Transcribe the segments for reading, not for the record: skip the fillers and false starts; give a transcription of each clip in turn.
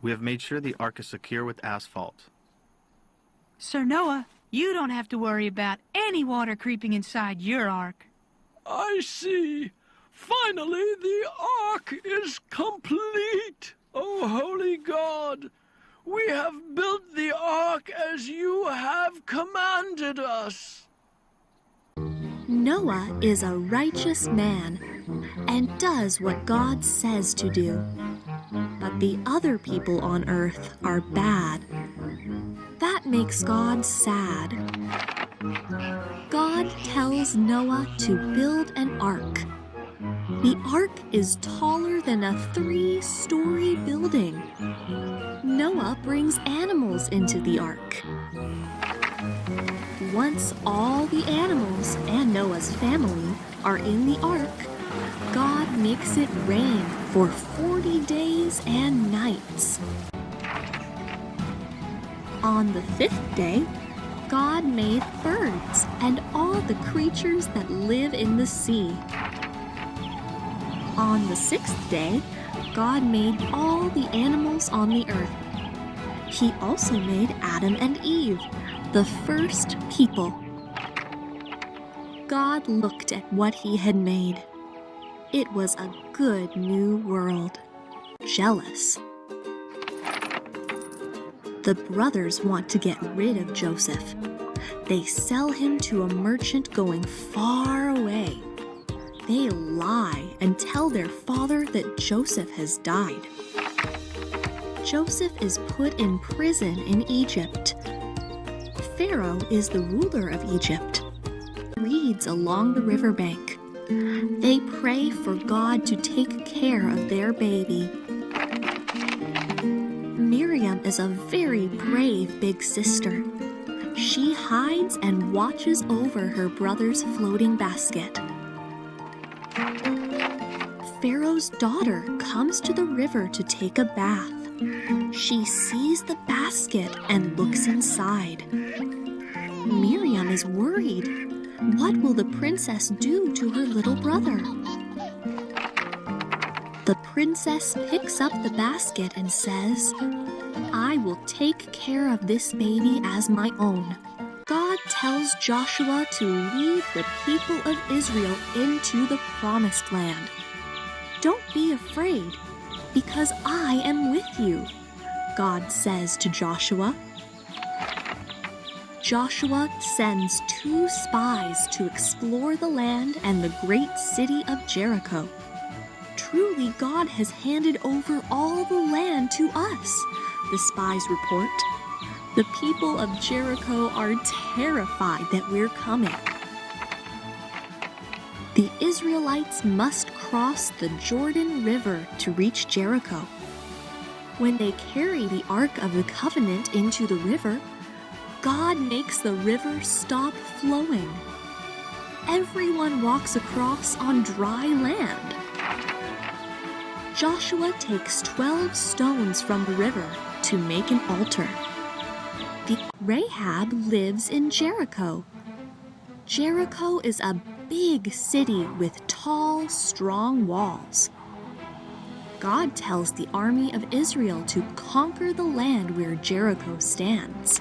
We have made sure the ark is secure with asphalt. Sir Noah, you don't have to worry about any water creeping inside your ark. I see. Finally, the ark is complete. O holy God, we have built the ark as you have commanded us. Noah is a righteous man and does what God says to do. But the other people on earth are bad. That makes God sad. God tells Noah to build an ark. The ark is taller than a 3-story building. Noah brings animals into the ark. Once all the animals and Noah's family are in the ark, God makes it rain for 40 days and nights. On the 5th day, God made birds and all the creatures that live in the sea. On the 6th day, God made all the animals on the earth. He also made Adam and Eve, the first people. God looked at what he had made. It was a good new world. Jealous. The brothers want to get rid of Joseph. They sell him to a merchant going far away. They lie and tell their father that Joseph has died. Joseph is put in prison in Egypt. Pharaoh is the ruler of Egypt. Reeds along the riverbank. They pray for God to take care of their baby. Miriam is a very brave big sister. She hides and watches over her brother's floating basket. Pharaoh's daughter comes to the river to take a bath. She sees the basket and looks inside. Miriam is worried. What will the princess do to her little brother? The princess picks up the basket and says, "I will take care of this baby as my own." God tells Joshua to lead the people of Israel into the promised land. "Don't be afraid, because I am with you," God says to Joshua. Joshua sends 2 spies to explore the land and the great city of Jericho. Truly, God has handed over all the land to us, the spies report. The people of Jericho are terrified that we're coming. The Israelites must cross the Jordan River to reach Jericho. When they carry the Ark of the Covenant into the river, God makes the river stop flowing. Everyone walks across on dry land. Joshua takes 12 stones from the river to make an altar. Rahab lives in Jericho. Jericho is a big city with tall, strong walls. God tells the army of Israel to conquer the land where Jericho stands.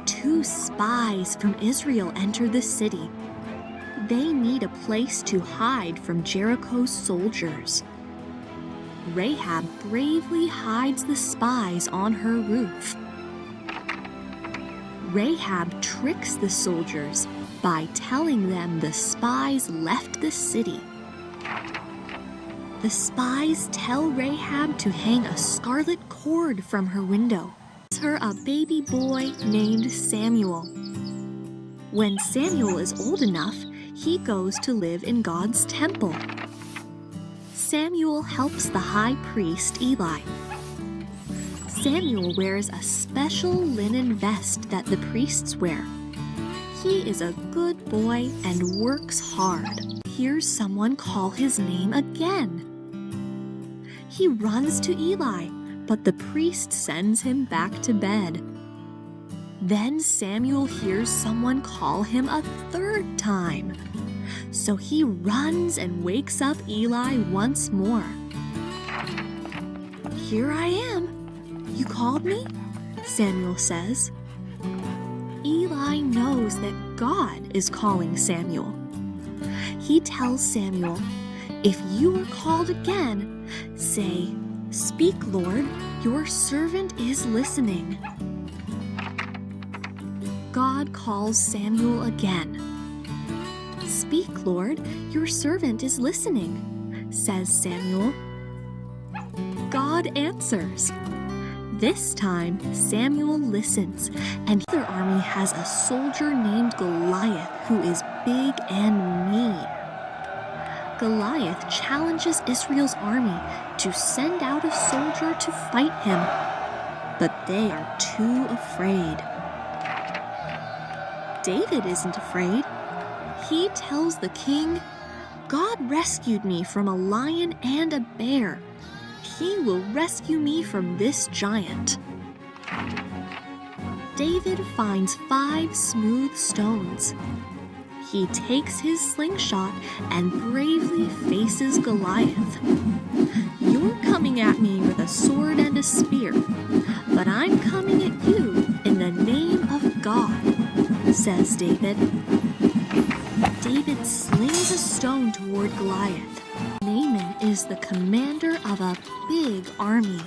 2 spies from Israel enter the city. They need a place to hide from Jericho's soldiers. Rahab bravely hides the spies on her roof. Rahab tricks the soldiers by telling them the spies left the city. The spies tell Rahab to hang a scarlet cord from her window. Gives her a baby boy named Samuel. When Samuel is old enough, he goes to live in God's temple. Samuel helps the high priest Eli. Samuel wears a special linen vest that the priests wear. He is a good boy and works hard. Hears someone call his name again. He runs to Eli, but the priest sends him back to bed. Then Samuel hears someone call him a 3rd time. So he runs and wakes up Eli once more. Here I am. You called me? Samuel says. Eli knows that God is calling Samuel. He tells Samuel, if you are called again, say, "Speak, Lord, your servant is listening." God calls Samuel again. "Speak, Lord, your servant is listening," says Samuel. God answers. This time, Samuel listens, and the army has a soldier named Goliath who is big and mean. Goliath challenges Israel's army to send out a soldier to fight him, but they are too afraid. David isn't afraid. He tells the king, "God rescued me from a lion and a bear. He will rescue me from this giant." David finds 5 smooth stones. He takes his slingshot and bravely faces Goliath. "You're coming at me with a sword and a spear, but I'm coming at you in the name of God," says David. David slings a stone toward Goliath. Naaman is the commander of a big army.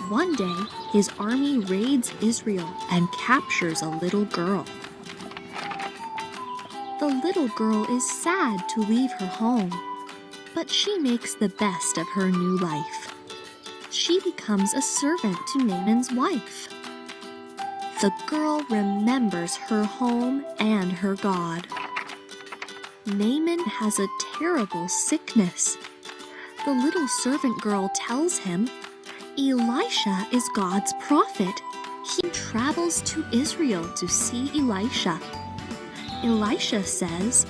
One day, his army raids Israel and captures a little girl. The little girl is sad to leave her home, but she makes the best of her new life. She becomes a servant to Naaman's wife. The girl remembers her home and her God. Naaman has a terrible sickness. The little servant girl tells him, Elisha is God's prophet. He travels to Israel to see Elisha. Elisha says,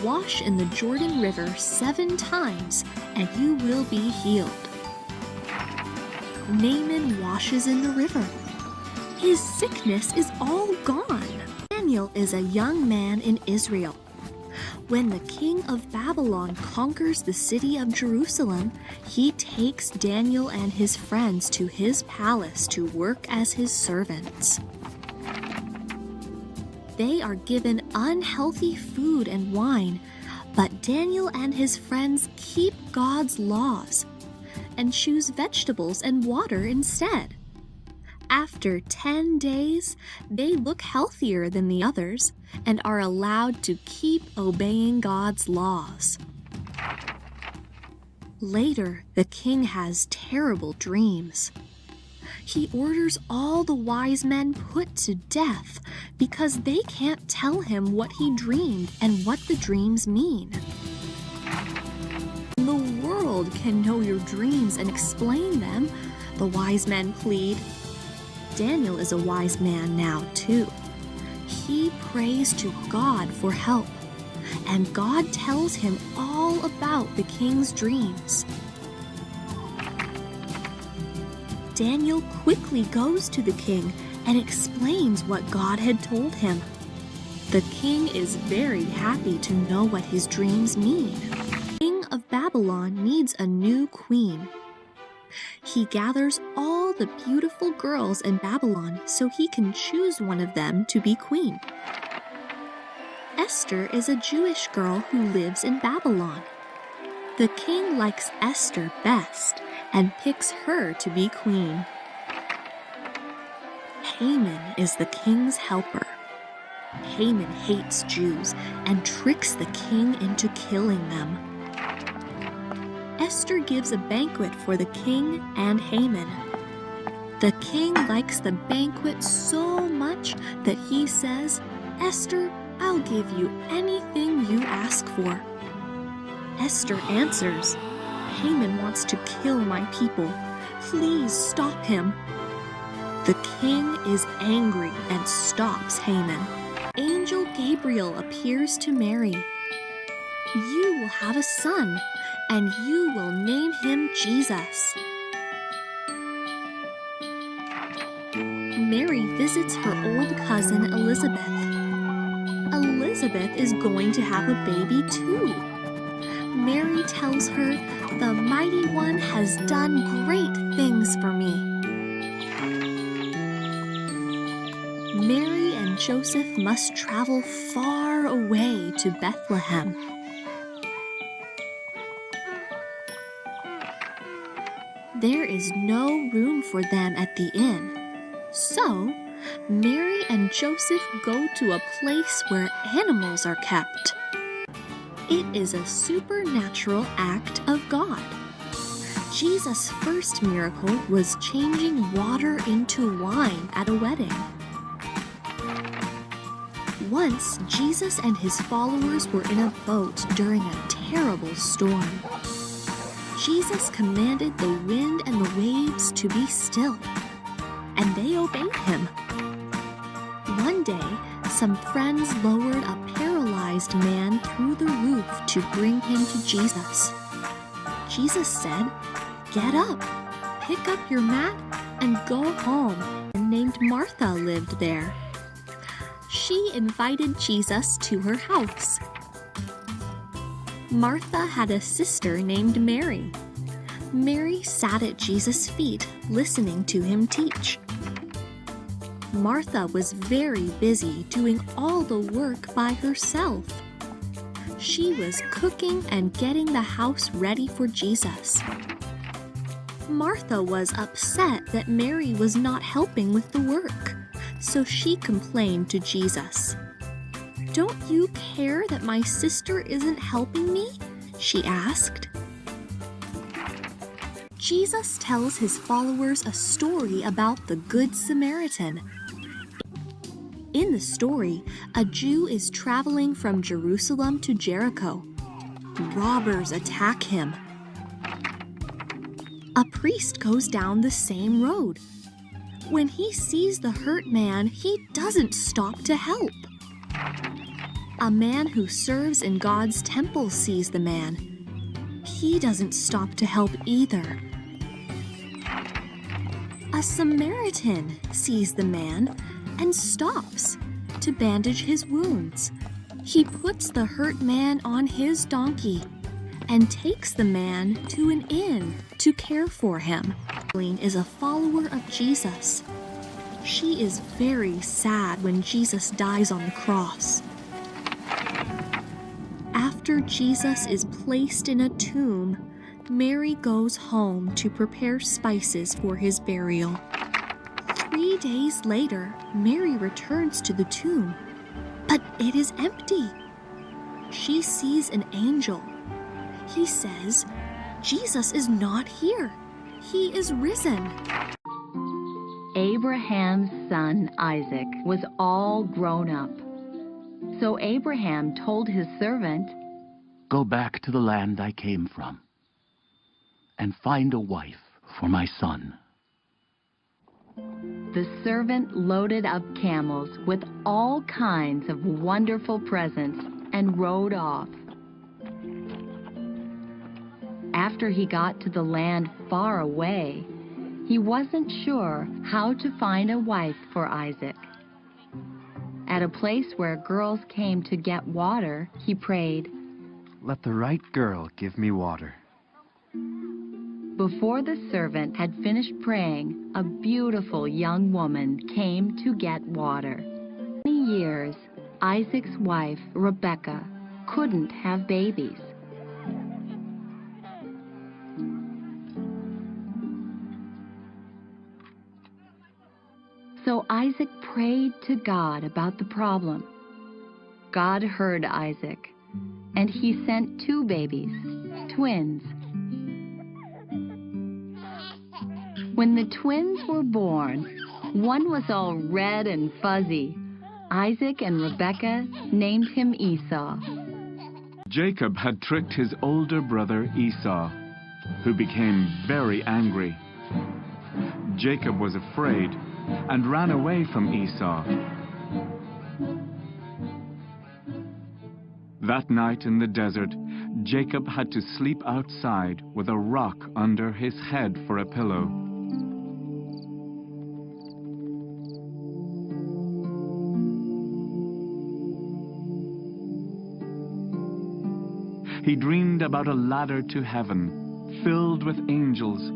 "Wash in the Jordan River 7 times, and you will be healed." Naaman washes in the river. His sickness is all gone. Daniel is a young man in Israel. When the king of Babylon conquers the city of Jerusalem, he takes Daniel and his friends to his palace to work as his servants. They are given unhealthy food and wine, but Daniel and his friends keep God's laws and choose vegetables and water instead. After 10 days, they look healthier than the others and are allowed to keep obeying God's laws. Later, the king has terrible dreams. He orders all the wise men put to death because they can't tell him what he dreamed and what the dreams mean. The world can know your dreams and explain them, the wise men plead. Daniel is a wise man now, too. He prays to God for help, and God tells him all about the king's dreams. Daniel quickly goes to the king and explains what God had told him. The king is very happy to know what his dreams mean. The king of Babylon needs a new queen. He gathers all the beautiful girls in Babylon so he can choose one of them to be queen. Esther is a Jewish girl who lives in Babylon. The king likes Esther best and picks her to be queen. Haman is the king's helper. Haman hates Jews and tricks the king into killing them. Esther gives a banquet for the king and Haman. The king likes the banquet so much that he says, "Esther, I'll give you anything you ask for." Esther answers, "Haman wants to kill my people. Please stop him." The king is angry and stops Haman. Angel Gabriel appears to Mary. "You will have a son, and you will name him Jesus." Mary visits her old cousin Elizabeth. Elizabeth is going to have a baby too. Mary tells her, "The Mighty One has done great things for me. Mary and Joseph must travel far away to Bethlehem. There is no room for them at the inn. So, Mary and Joseph go to a place where animals are kept. It is a supernatural act of God. Jesus' first miracle was changing water into wine at a wedding. Once, Jesus and his followers were in a boat during a terrible storm. Jesus commanded the wind and the waves to be still, and they obeyed him. One day, some friends lowered a paralyzed man through the roof to bring him to Jesus. Jesus said, "Get up, pick up your mat, and go home." A woman named Martha lived there. She invited Jesus to her house. Martha had a sister named Mary. Mary sat at Jesus' feet, listening to him teach. Martha was very busy doing all the work by herself. She was cooking and getting the house ready for Jesus. Martha was upset that Mary was not helping with the work, so she complained to Jesus. "Don't you care that my sister isn't helping me?" she asked. Jesus tells his followers a story about the Good Samaritan. In the story, a Jew is traveling from Jerusalem to Jericho. Robbers attack him. A priest goes down the same road. When he sees the hurt man, he doesn't stop to help. A man who serves in God's temple sees the man. He doesn't stop to help either. A Samaritan sees the man and stops to bandage his wounds. He puts the hurt man on his donkey and takes the man to an inn to care for him. Pauline is a follower of Jesus. She is very sad when Jesus dies on the cross. After Jesus is placed in a tomb, Mary goes home to prepare spices for his burial. 3 days later, Mary returns to the tomb, but it is empty. She sees an angel. He says, "Jesus is not here. He is risen." Abraham's son Isaac was all grown up. So Abraham told his servant, "Go back to the land I came from and find a wife for my son." The servant loaded up camels with all kinds of wonderful presents and rode off. After he got to the land far away, he wasn't sure how to find a wife for Isaac. At a place where girls came to get water, he prayed, "Let the right girl give me water." Before the servant had finished praying, a beautiful young woman came to get water. For many years, Isaac's wife, Rebecca, couldn't have babies. So Isaac prayed to God about the problem. God heard Isaac, and he sent 2 babies, twins. When the twins were born, one was all red and fuzzy. Isaac and Rebekah named him Esau. Jacob had tricked his older brother Esau, who became very angry. Jacob was afraid and ran away from Esau. That night in the desert, Jacob had to sleep outside with a rock under his head for a pillow. He dreamed about a ladder to heaven, filled with angels.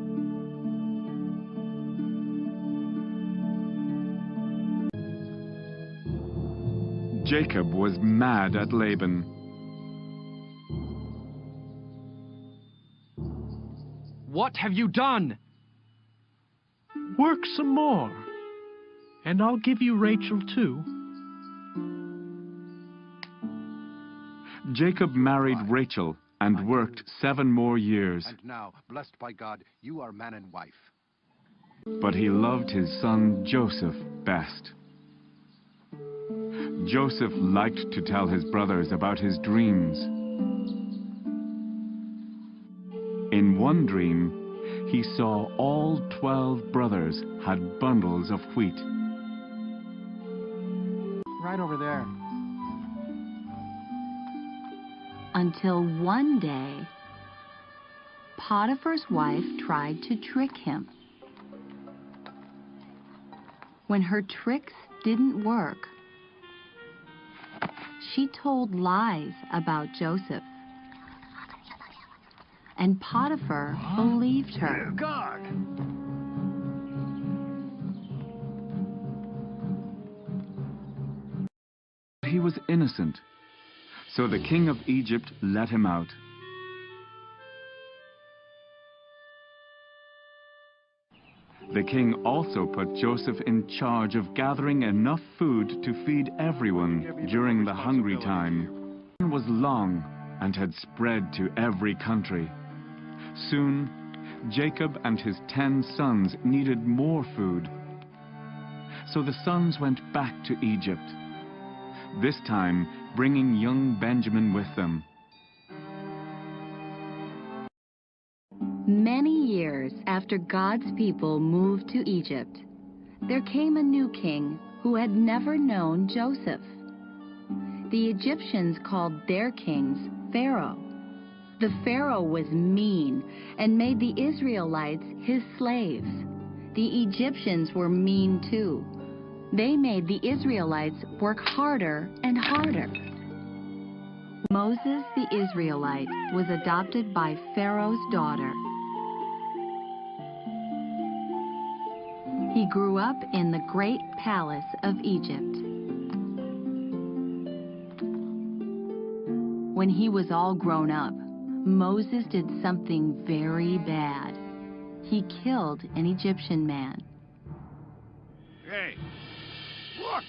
Jacob was mad at Laban. What have you done? Work some more, and I'll give you Rachel too. Jacob married Rachel and worked 7 more years. And now, blessed by God, you are man and wife. But he loved his son Joseph best. Joseph liked to tell his brothers about his dreams. In one dream, he saw all 12 brothers had bundles of wheat. Right over there. Until one day, Potiphar's wife tried to trick him. When her tricks didn't work, she told lies about Joseph. And Potiphar believed her. God! He was innocent, so the king of Egypt let him out. The king also put Joseph in charge of gathering enough food to feed everyone during the hungry time. It was long and had spread to every country. Soon, Jacob and his 10 sons needed more food. So the sons went back to Egypt, this time bringing young Benjamin with them. Many years after God's people moved to Egypt, there came a new king who had never known Joseph. The Egyptians called their kings Pharaoh. The Pharaoh was mean and made the Israelites his slaves. The Egyptians were mean too. They made the Israelites work harder and harder. Moses the Israelite was adopted by Pharaoh's daughter. He grew up in the great palace of Egypt. When he was all grown up, Moses did something very bad. He killed an Egyptian man. Hey, look!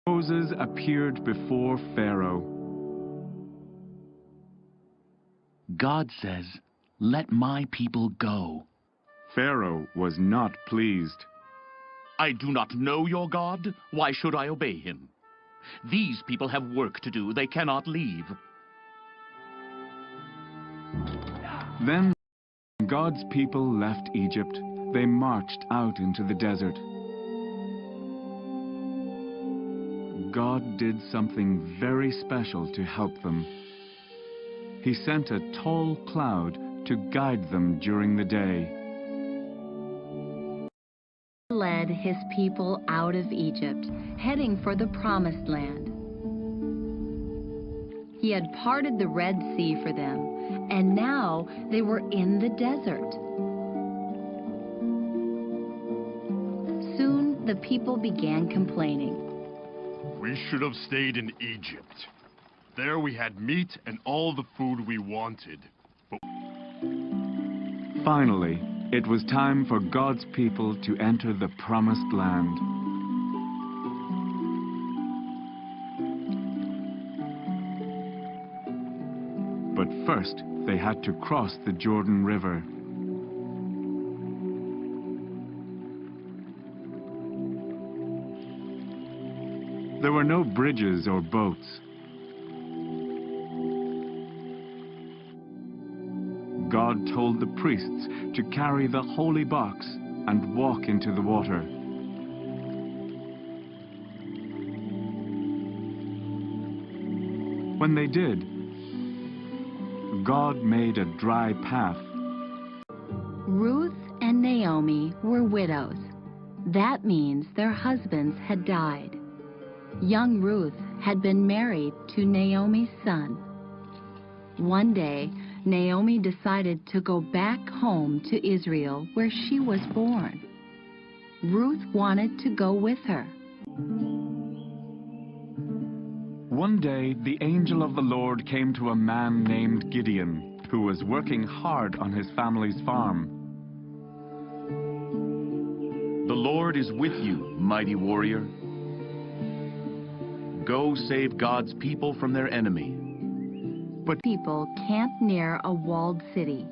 Moses appeared before Pharaoh. God says, "Let my people go." Pharaoh was not pleased. I do not know your God. Why should I obey him? These people have work to do. They cannot leave. Then God's people left Egypt. They marched out into the desert. God did something very special to help them. He sent a tall cloud to guide them during the day. He led his people out of Egypt, heading for the Promised Land. He had parted the Red Sea for them, and now they were in the desert. Soon the people began complaining. We should have stayed in Egypt. There we had meat and all the food we wanted. But Finally, it was time for God's people to enter the Promised Land. But first, they had to cross the Jordan River. There were no bridges or boats. God told the priests to carry the holy box and walk into the water. When they did, God made a dry path. Ruth and Naomi were widows. That means their husbands had died. Young Ruth had been married to Naomi's son. One day, Naomi decided to go back home to Israel where she was born. Ruth wanted to go with her. One day, the angel of the Lord came to a man named Gideon, who was working hard on his family's farm. The Lord is with you, mighty warrior. Go save God's people from their enemy. But people camped near a walled city.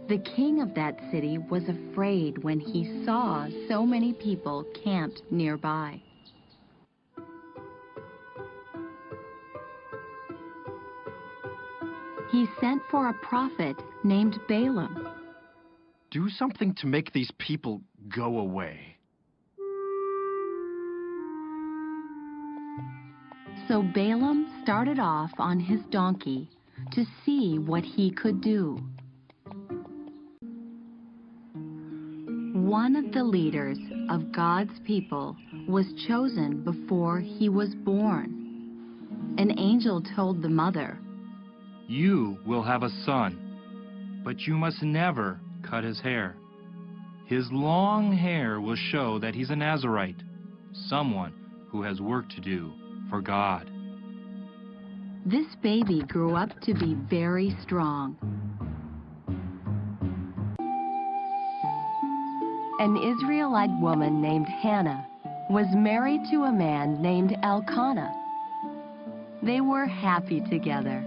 The king of that city was afraid when he saw so many people camped nearby. He sent for a prophet named Balaam. Do something to make these people go away. So Balaam started off on his donkey to see what he could do. One of the leaders of God's people was chosen before he was born. An angel told the mother, "You will have a son, but you must never cut his hair. His long hair will show that he's a Nazirite, someone who has work to do for God." This baby grew up to be very strong. An Israelite woman named Hannah was married to a man named Elkanah. They were happy together.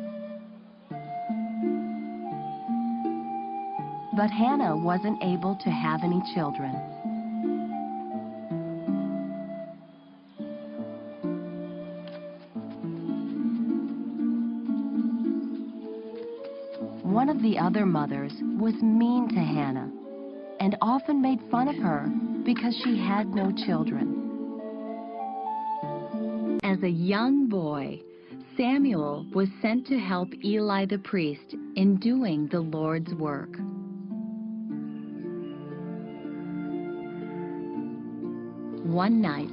But Hannah wasn't able to have any children. One of the other mothers was mean to Hannah and often made fun of her because she had no children. As a young boy, Samuel was sent to help Eli the priest in doing the Lord's work. One night,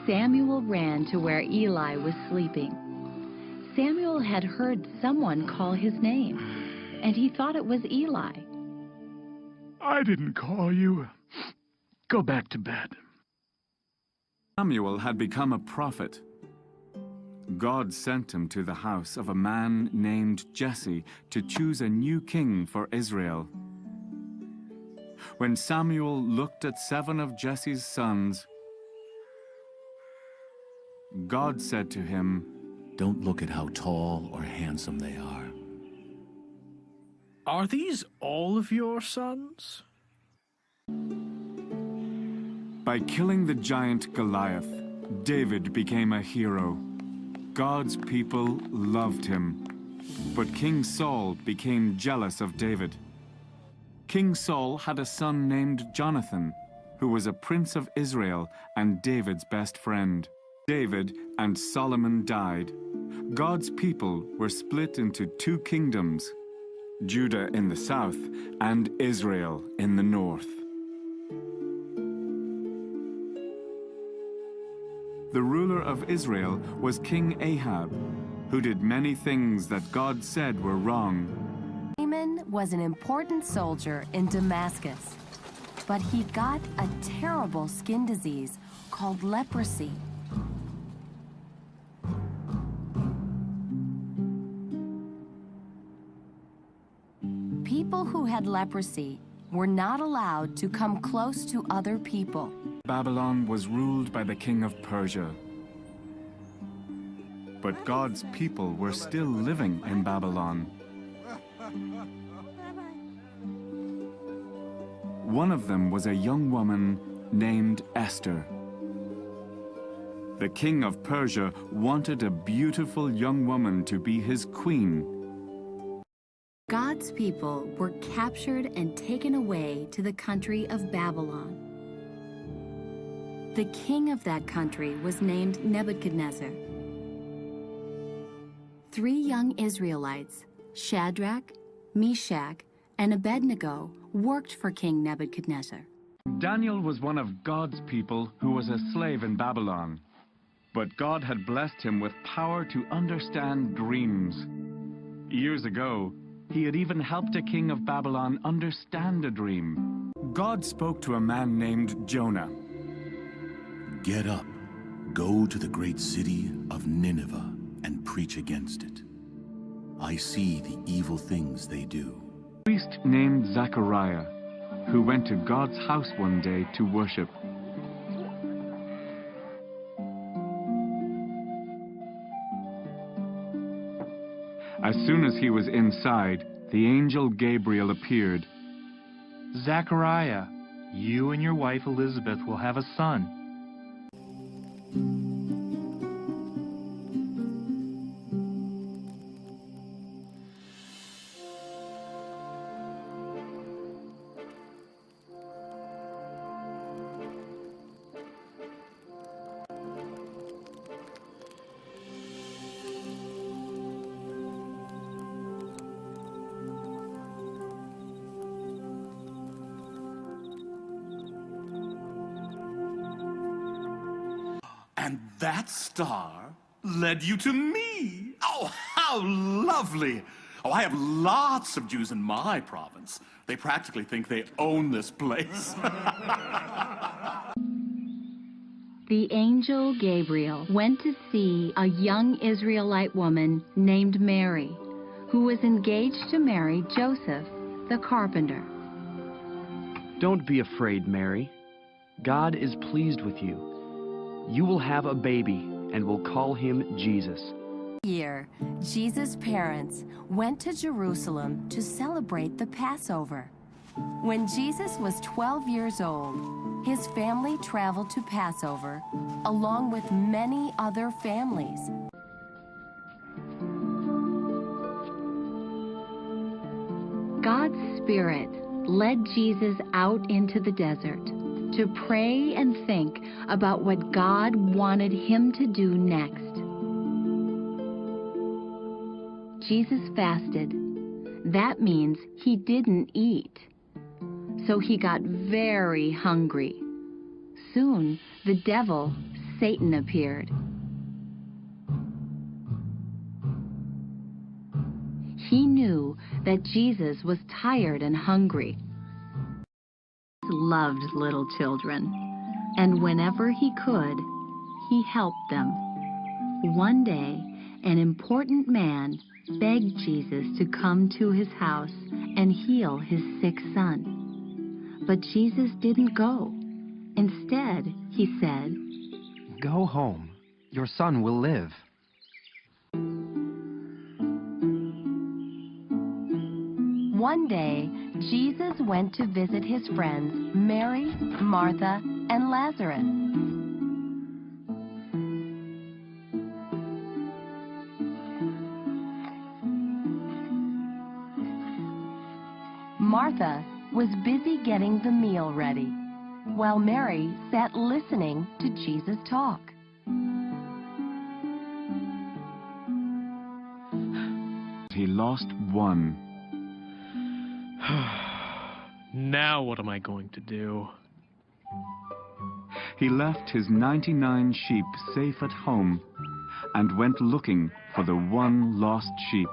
Samuel ran to where Eli was sleeping. Samuel had heard someone call his name, and he thought it was Eli. "I didn't call you. Go back to bed." Samuel had become a prophet. God sent him to the house of a man named Jesse to choose a new king for Israel. When Samuel looked at 7 of Jesse's sons, God said to him, "Don't look at how tall or handsome they are. Are these all of your sons? By killing the giant Goliath, David became a hero. God's people loved him. But King Saul became jealous of David. King Saul had a son named Jonathan, who was a prince of Israel and David's best friend. David and Solomon died. God's people were split into 2 kingdoms, Judah in the south and Israel in the north. The ruler of Israel was King Ahab, who did many things that God said were wrong. Naaman was an important soldier in Damascus, but he got a terrible skin disease called leprosy. People who had leprosy were not allowed to come close to other people. Babylon was ruled by the king of Persia. But God's people were still living in Babylon. One of them was a young woman named Esther. The king of Persia wanted a beautiful young woman to be his queen. God's people were captured and taken away to the country of Babylon. The king of that country was named Nebuchadnezzar. 3 young Israelites, Shadrach, Meshach, and Abednego, worked for King Nebuchadnezzar. Daniel was one of God's people who was a slave in Babylon. But God had blessed him with power to understand dreams. Years ago, he had even helped a king of Babylon understand a dream. God spoke to a man named Get up, go to the great city of Nineveh, and preach against it. I see the evil things they do. A priest named Zachariah, who went to God's house one day to worship. As soon as he was inside, the angel Gabriel appeared. Zachariah, you and your wife Elizabeth will have a son. And that star led you to me. Oh, how lovely. Oh, I have lots of Jews in my province. They practically think they own this place. The angel Gabriel went to see a young Israelite woman named Mary, who was engaged to marry Joseph, the carpenter. Don't be afraid, Mary. God is pleased with you. You will have a baby and will call him Jesus. Year, Jesus' parents went to Jerusalem to celebrate the Passover. When Jesus was 12 years old, his family traveled to Passover along with many other families. God's Spirit led Jesus out into the desert to pray and think about what God wanted him to do next. Jesus fasted. That means he didn't eat. So he got very hungry. Soon, the devil, Satan, appeared. He knew that Jesus was tired and hungry. Loved little children, and whenever he could, he helped them. One day, an important man begged Jesus to come to his house and heal his sick son. But Jesus didn't go. Instead, he said, "Go home. Your son will live." One day, Jesus went to visit his friends Mary, Martha, and Lazarus. Martha was busy getting the meal ready, while Mary sat listening to Jesus talk. He lost one. Now what am I going to do? He left his 99 sheep safe at home and went looking for the one lost sheep.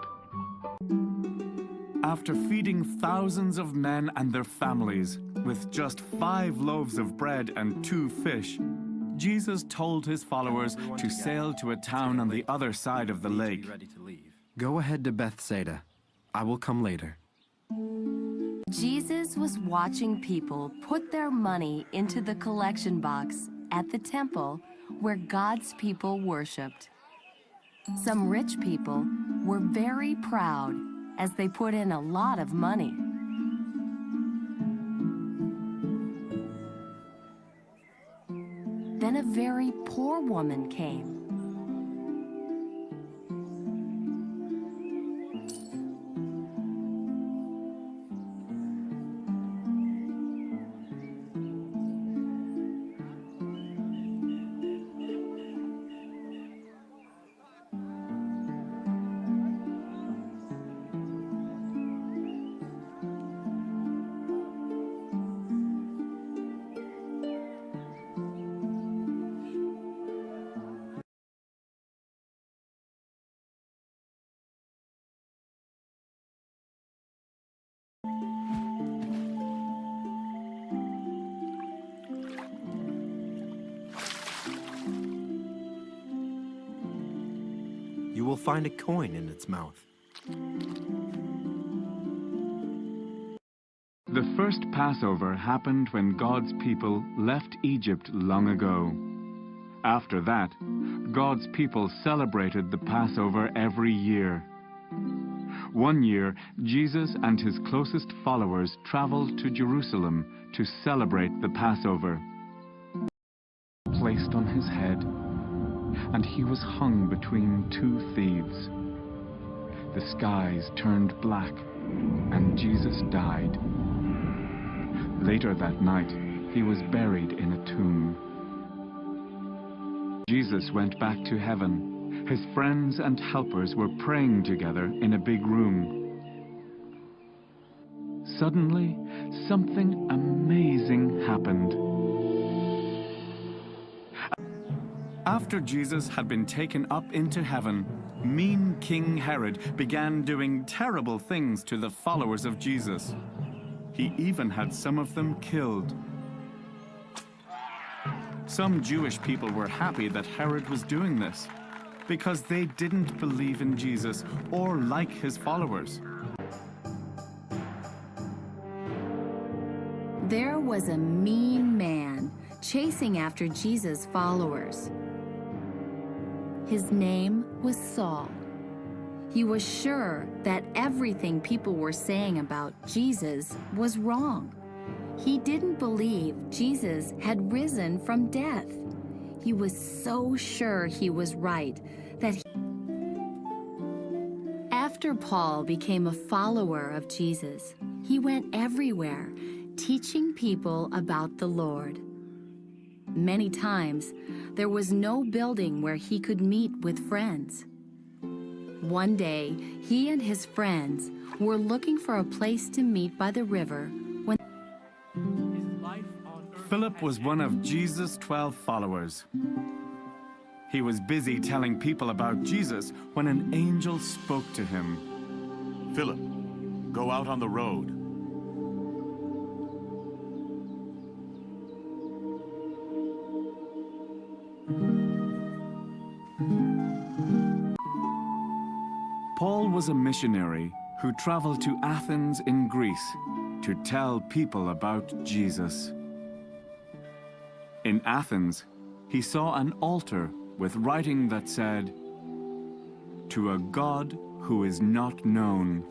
After feeding thousands of men and their families with just 5 loaves of bread and 2 fish, Jesus told his followers to sail to a town on the other side of the lake. Go ahead to Bethsaida. I will come later. Jesus was watching people put their money into the collection box at the temple where God's people worshiped. Some rich people were very proud as they put in a lot of money. Then a very poor woman came. will find a coin in its mouth. The first Passover happened when God's people left Egypt long ago. After that, God's people celebrated the Passover every year. One year, Jesus and his closest followers traveled to Jerusalem to celebrate the Passover. Placed on his head, and he was hung between two thieves. The skies turned black, and Jesus died. Later that night, he was buried in a tomb. Jesus went back to heaven. His friends and helpers were praying together in a big room. Suddenly, something amazing happened. After Jesus had been taken up into heaven, mean King Herod began doing terrible things to the followers of Jesus. He even had some of them killed. Some Jewish people were happy that Herod was doing this, because they didn't believe in Jesus or like his followers. There was a mean man chasing after Jesus' followers. His name was Saul. He was sure that everything people were saying about Jesus was wrong. He didn't believe Jesus had risen from death. He was so sure he was right that After Paul became a follower of Jesus, he went everywhere, teaching people about the Lord. Many times, there was no building where he could meet with friends. One day, he and his friends were looking for a place to meet by the river when Philip was one of Jesus' 12 followers. He was busy telling people about Jesus when an angel spoke to him. Philip, go out on the road. Paul was a missionary who traveled to Athens in Greece to tell people about Jesus. In Athens, he saw an altar with writing that said, "To a God who is not known."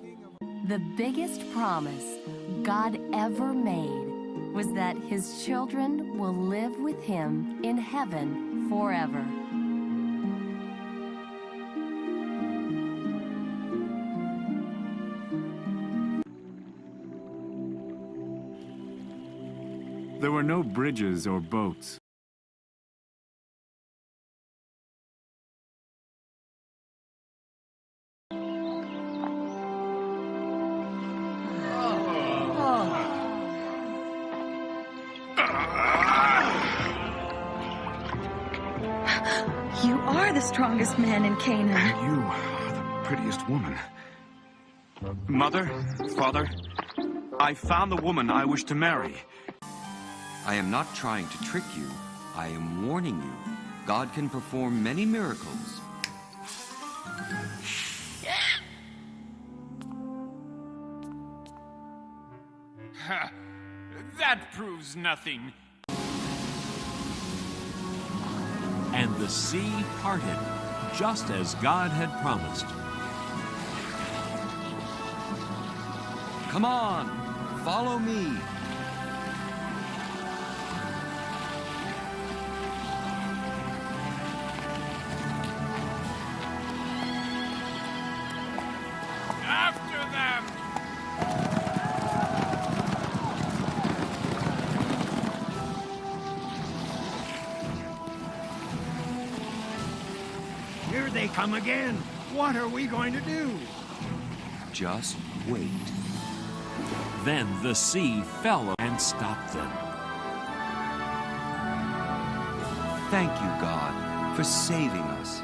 the biggest promise God ever made was that his children will live with him in heaven forever. There were no bridges or boats. You are the strongest man in Canaan. You are the prettiest woman. Mother, father, I found the woman I wish to marry. I am not trying to trick you. I am warning you. God can perform many miracles. Ha! That proves nothing. And the sea parted, just as God had promised. Come on, follow me. After them! Here they come again. What are we going to do? Just wait. Then the sea fell and stopped them. Thank you, God, for saving us.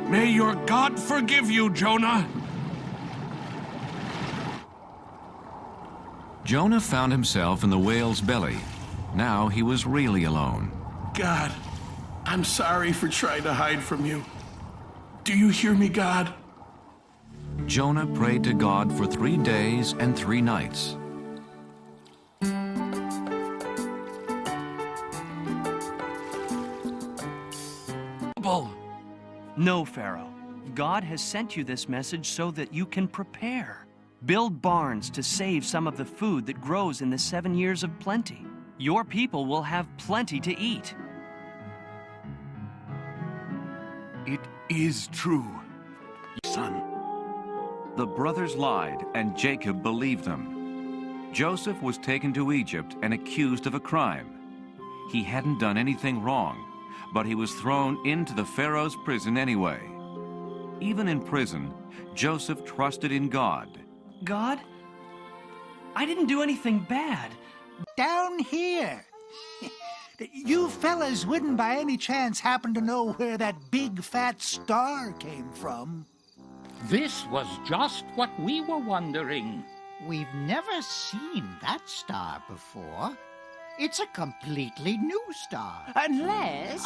May your God forgive you, Jonah. Jonah found himself in the whale's belly. Now he was really alone. God, I'm sorry for trying to hide from you. Do you hear me, God? Jonah prayed to God for 3 days and 3 nights. No, Pharaoh. God has sent you this message so that you can prepare. Build barns to save some of the food that grows in the 7 years of plenty. Your people will have plenty to eat. It is true, son. The brothers lied, and Jacob believed them. Joseph was taken to Egypt and accused of a crime. He hadn't done anything wrong, but he was thrown into the Pharaoh's prison anyway. Even in prison, Joseph trusted in God. God? I didn't do anything bad. Down here. You fellas wouldn't by any chance happen to know where that big fat star came from? This was just what we were wondering. We've never seen that star before. It's a completely new star. Unless...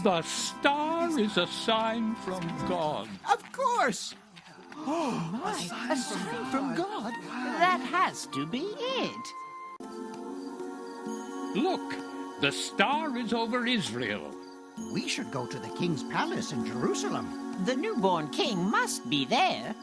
The star is a sign from God. Of course! Oh, my, a sign from God? That has to be it. Look, the star is over Israel. We should go to the king's palace in Jerusalem. The newborn king must be there.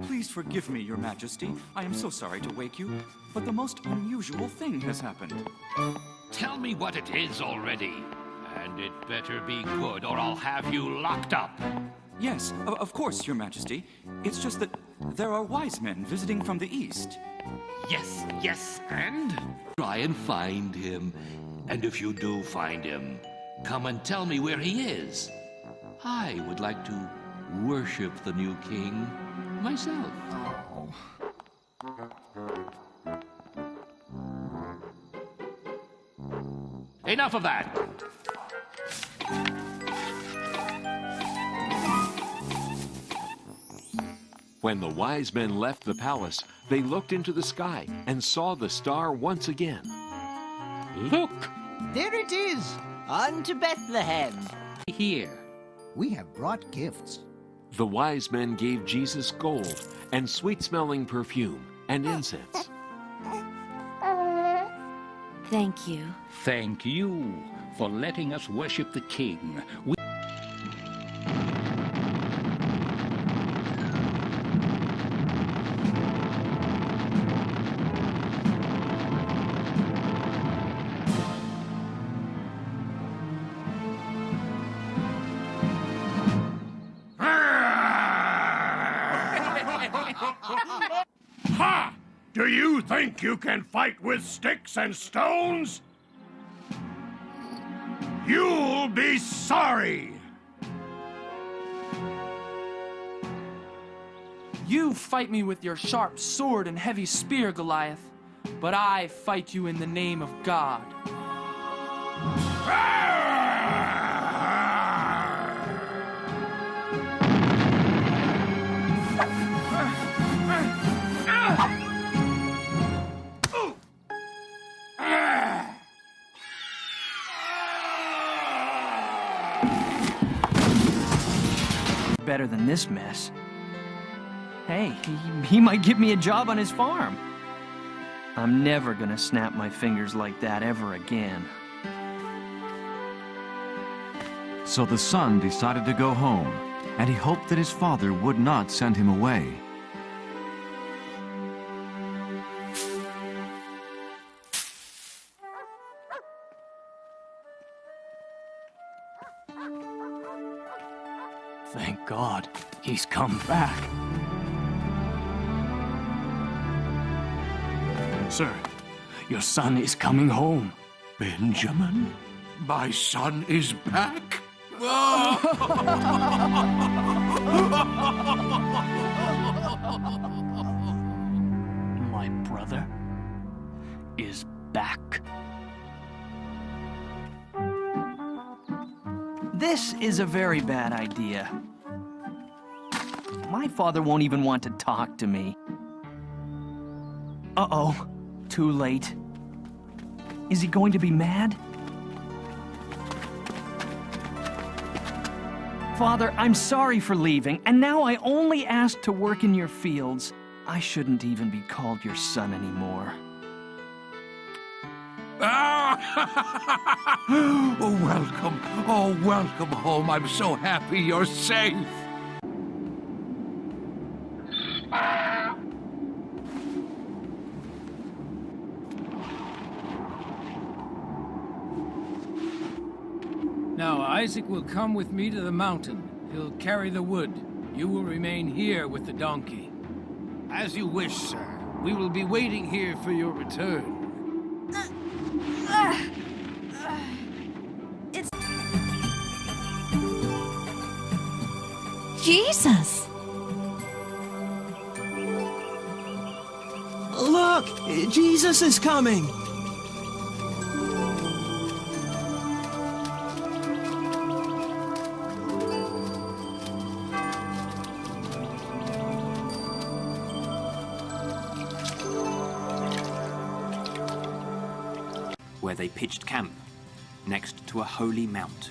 Please forgive me, Your Majesty. I am so sorry to wake you, but the most unusual thing has happened. Tell me what it is already. And it better be good, or I'll have you locked up. Yes, of course, Your Majesty. It's just that there are wise men visiting from the east. Yes, and? Try and find him. And if you do find him, come and tell me where he is. I would like to worship the new king myself. Enough of that. When the wise men left the palace, they looked into the sky and saw the star once again. Look! There it is, unto Bethlehem. Here. We have brought gifts. The wise men gave Jesus gold and sweet-smelling perfume and incense. Thank you. Thank you for letting us worship the king. Ha! Do you think you can fight with sticks and stones? You'll be sorry! You fight me with your sharp sword and heavy spear, Goliath, but I fight you in the name of God. Better than this mess. Hey, he might give me a job on his farm. I'm never gonna snap my fingers like that ever again. So the son decided to go home, and he hoped that his father would not send him away. Thank God, he's come back. Sir, Your son is coming home. Benjamin? My son is back? My brother is back. This is a very bad idea. My father won't even want to talk to me. Uh-oh, too late. Is he going to be mad? Father, I'm sorry for leaving, and now I only ask to work in your fields. I shouldn't even be called your son anymore. Oh, welcome. Oh, welcome home. I'm so happy you're safe. Now Isaac will come with me to the mountain. He'll carry the wood. You will remain here with the donkey. As you wish, sir. We will be waiting here for your return. It's Jesus! Look! Jesus is coming! Where they pitched camp, next to a holy mount.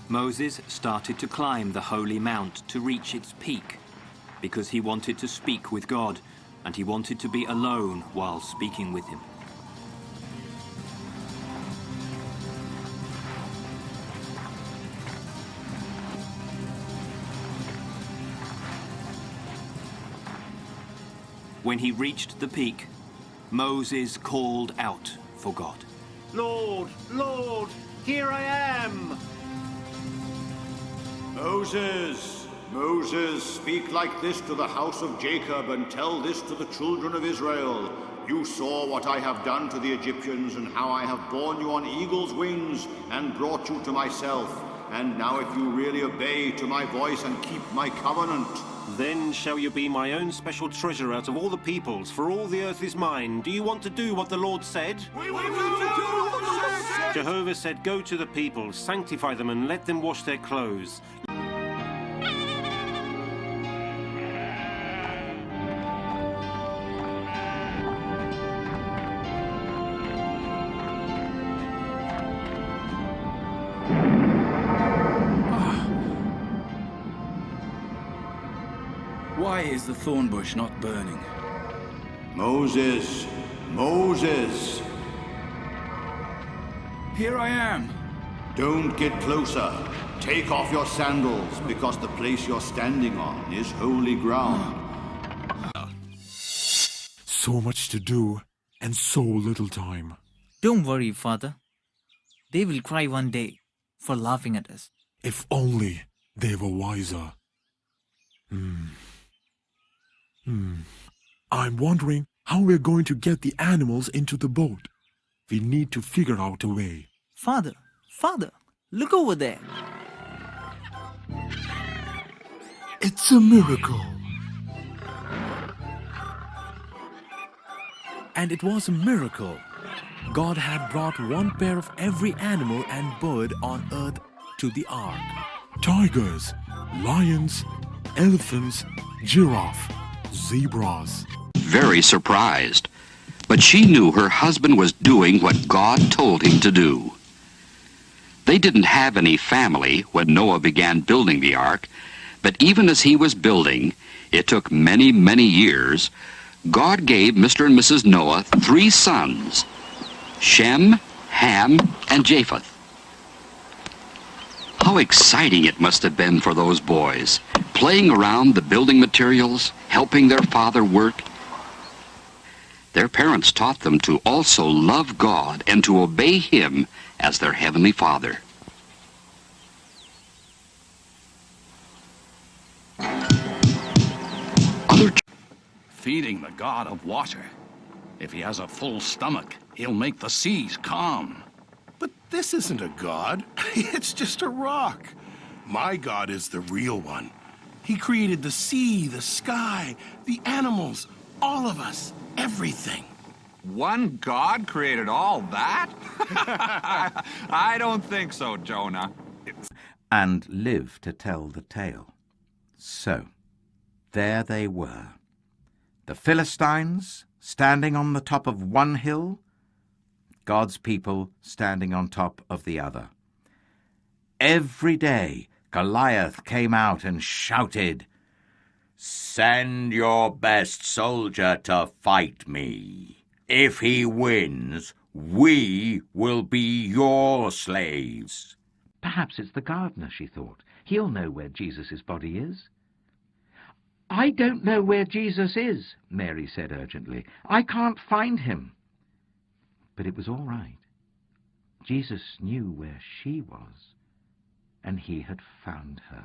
Moses started to climb the holy mount to reach its peak, because he wanted to speak with God, and he wanted to be alone while speaking with him. When he reached the peak, Moses called out for God. Lord, Lord, here I am! Moses, Moses, speak like this to the house of Jacob and tell this to the children of Israel. You saw what I have done to the Egyptians and how I have borne you on eagle's wings and brought you to myself. And now if you really obey to my voice and keep my covenant, then shall you be my own special treasure out of all the peoples, for all the earth is mine. Do you want to do what the Lord said? We want to do what the Lord said! Jehovah said, go to the peoples, sanctify them, and let them wash their clothes. Why is the thorn bush not burning? Moses, Moses! Here I am. Don't get closer. Take off your sandals, because the place you're standing on is holy ground. So much to do, and so little time. Don't worry, Father. They will cry one day for laughing at us. If only they were wiser. I'm wondering how we're going to get the animals into the boat. We need to figure out a way. Father, look over there. It's a miracle. And it was a miracle. God had brought one pair of every animal and bird on earth to the ark. Tigers, lions, elephants, giraffe, zebras. Very surprised, but she knew her husband was doing what God told him to do. They didn't have any family when Noah began building the ark, but even as he was building, it took many, many years, God gave Mr. and Mrs. Noah 3 sons, Shem, Ham, and Japheth. How exciting it must have been for those boys, playing around the building materials, helping their father work. Their parents taught them to also love God and to obey Him as their Heavenly Father. Feeding the god of water. If he has a full stomach, he'll make the seas calm. But this isn't a god. It's just a rock. My God is the real one. He created the sea, the sky, the animals, all of us, everything. One God created all that? I don't think so, Jonah. And live to tell the tale. So, there they were. The Philistines standing on the top of one hill, God's people standing on top of the other. Every day, Goliath came out and shouted, "Send your best soldier to fight me. If he wins, we will be your slaves." Perhaps it's the gardener, she thought. He'll know where Jesus' body is. "I don't know where Jesus is," Mary said urgently. "I can't find him." But it was all right. Jesus knew where she was, and he had found her.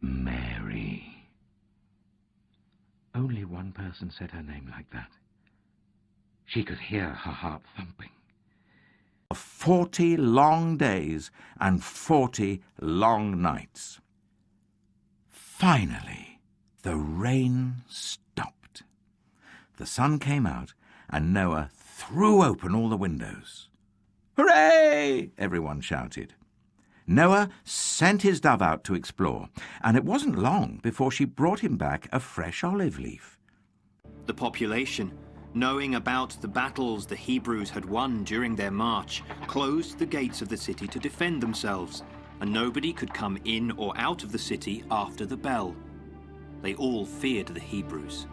Mary. Only one person said her name like that. She could hear her heart thumping. 40 long days and 40 long nights. Finally, the rain stopped. The sun came out, and Noah threw open all the windows. "Hooray!" everyone shouted. Noah sent his dove out to explore, and it wasn't long before she brought him back a fresh olive leaf. The population, knowing about the battles the Hebrews had won during their march, closed the gates of the city to defend themselves, and nobody could come in or out of the city after the bell. They all feared the Hebrews.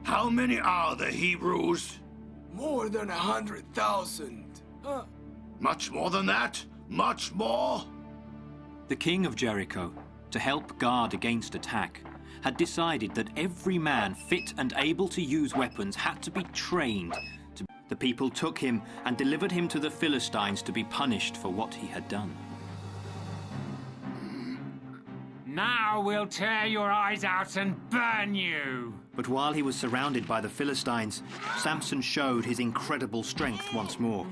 How many are the Hebrews? More than 100,000. Much more than that? Much more? The king of Jericho, to help guard against attack, had decided that every man fit and able to use weapons had to be trained. The people took him and delivered him to the Philistines to be punished for what he had done. Now we'll tear your eyes out and burn you! But while he was surrounded by the Philistines, Samson showed his incredible strength once more.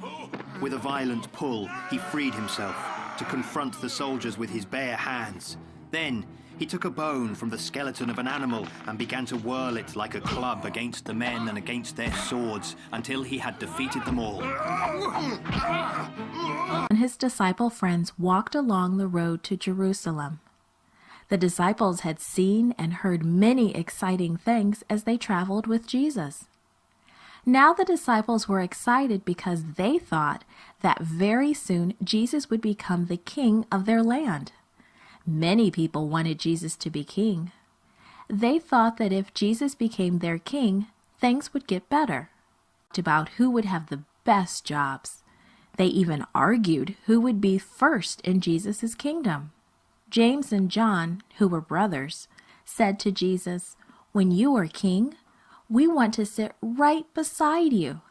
With a violent pull, he freed himself to confront the soldiers with his bare hands. Then, he took a bone from the skeleton of an animal and began to whirl it like a club against the men and against their swords until he had defeated them all. And his disciple friends walked along the road to Jerusalem. The disciples had seen and heard many exciting things as they traveled with Jesus. Now the disciples were excited because they thought that very soon Jesus would become the king of their land. Many people wanted Jesus to be king. They thought that if Jesus became their king, things would get better. About who would have the best jobs. They even argued who would be first in Jesus' kingdom. James and John, who were brothers, said to Jesus, "When you are king, we want to sit right beside you.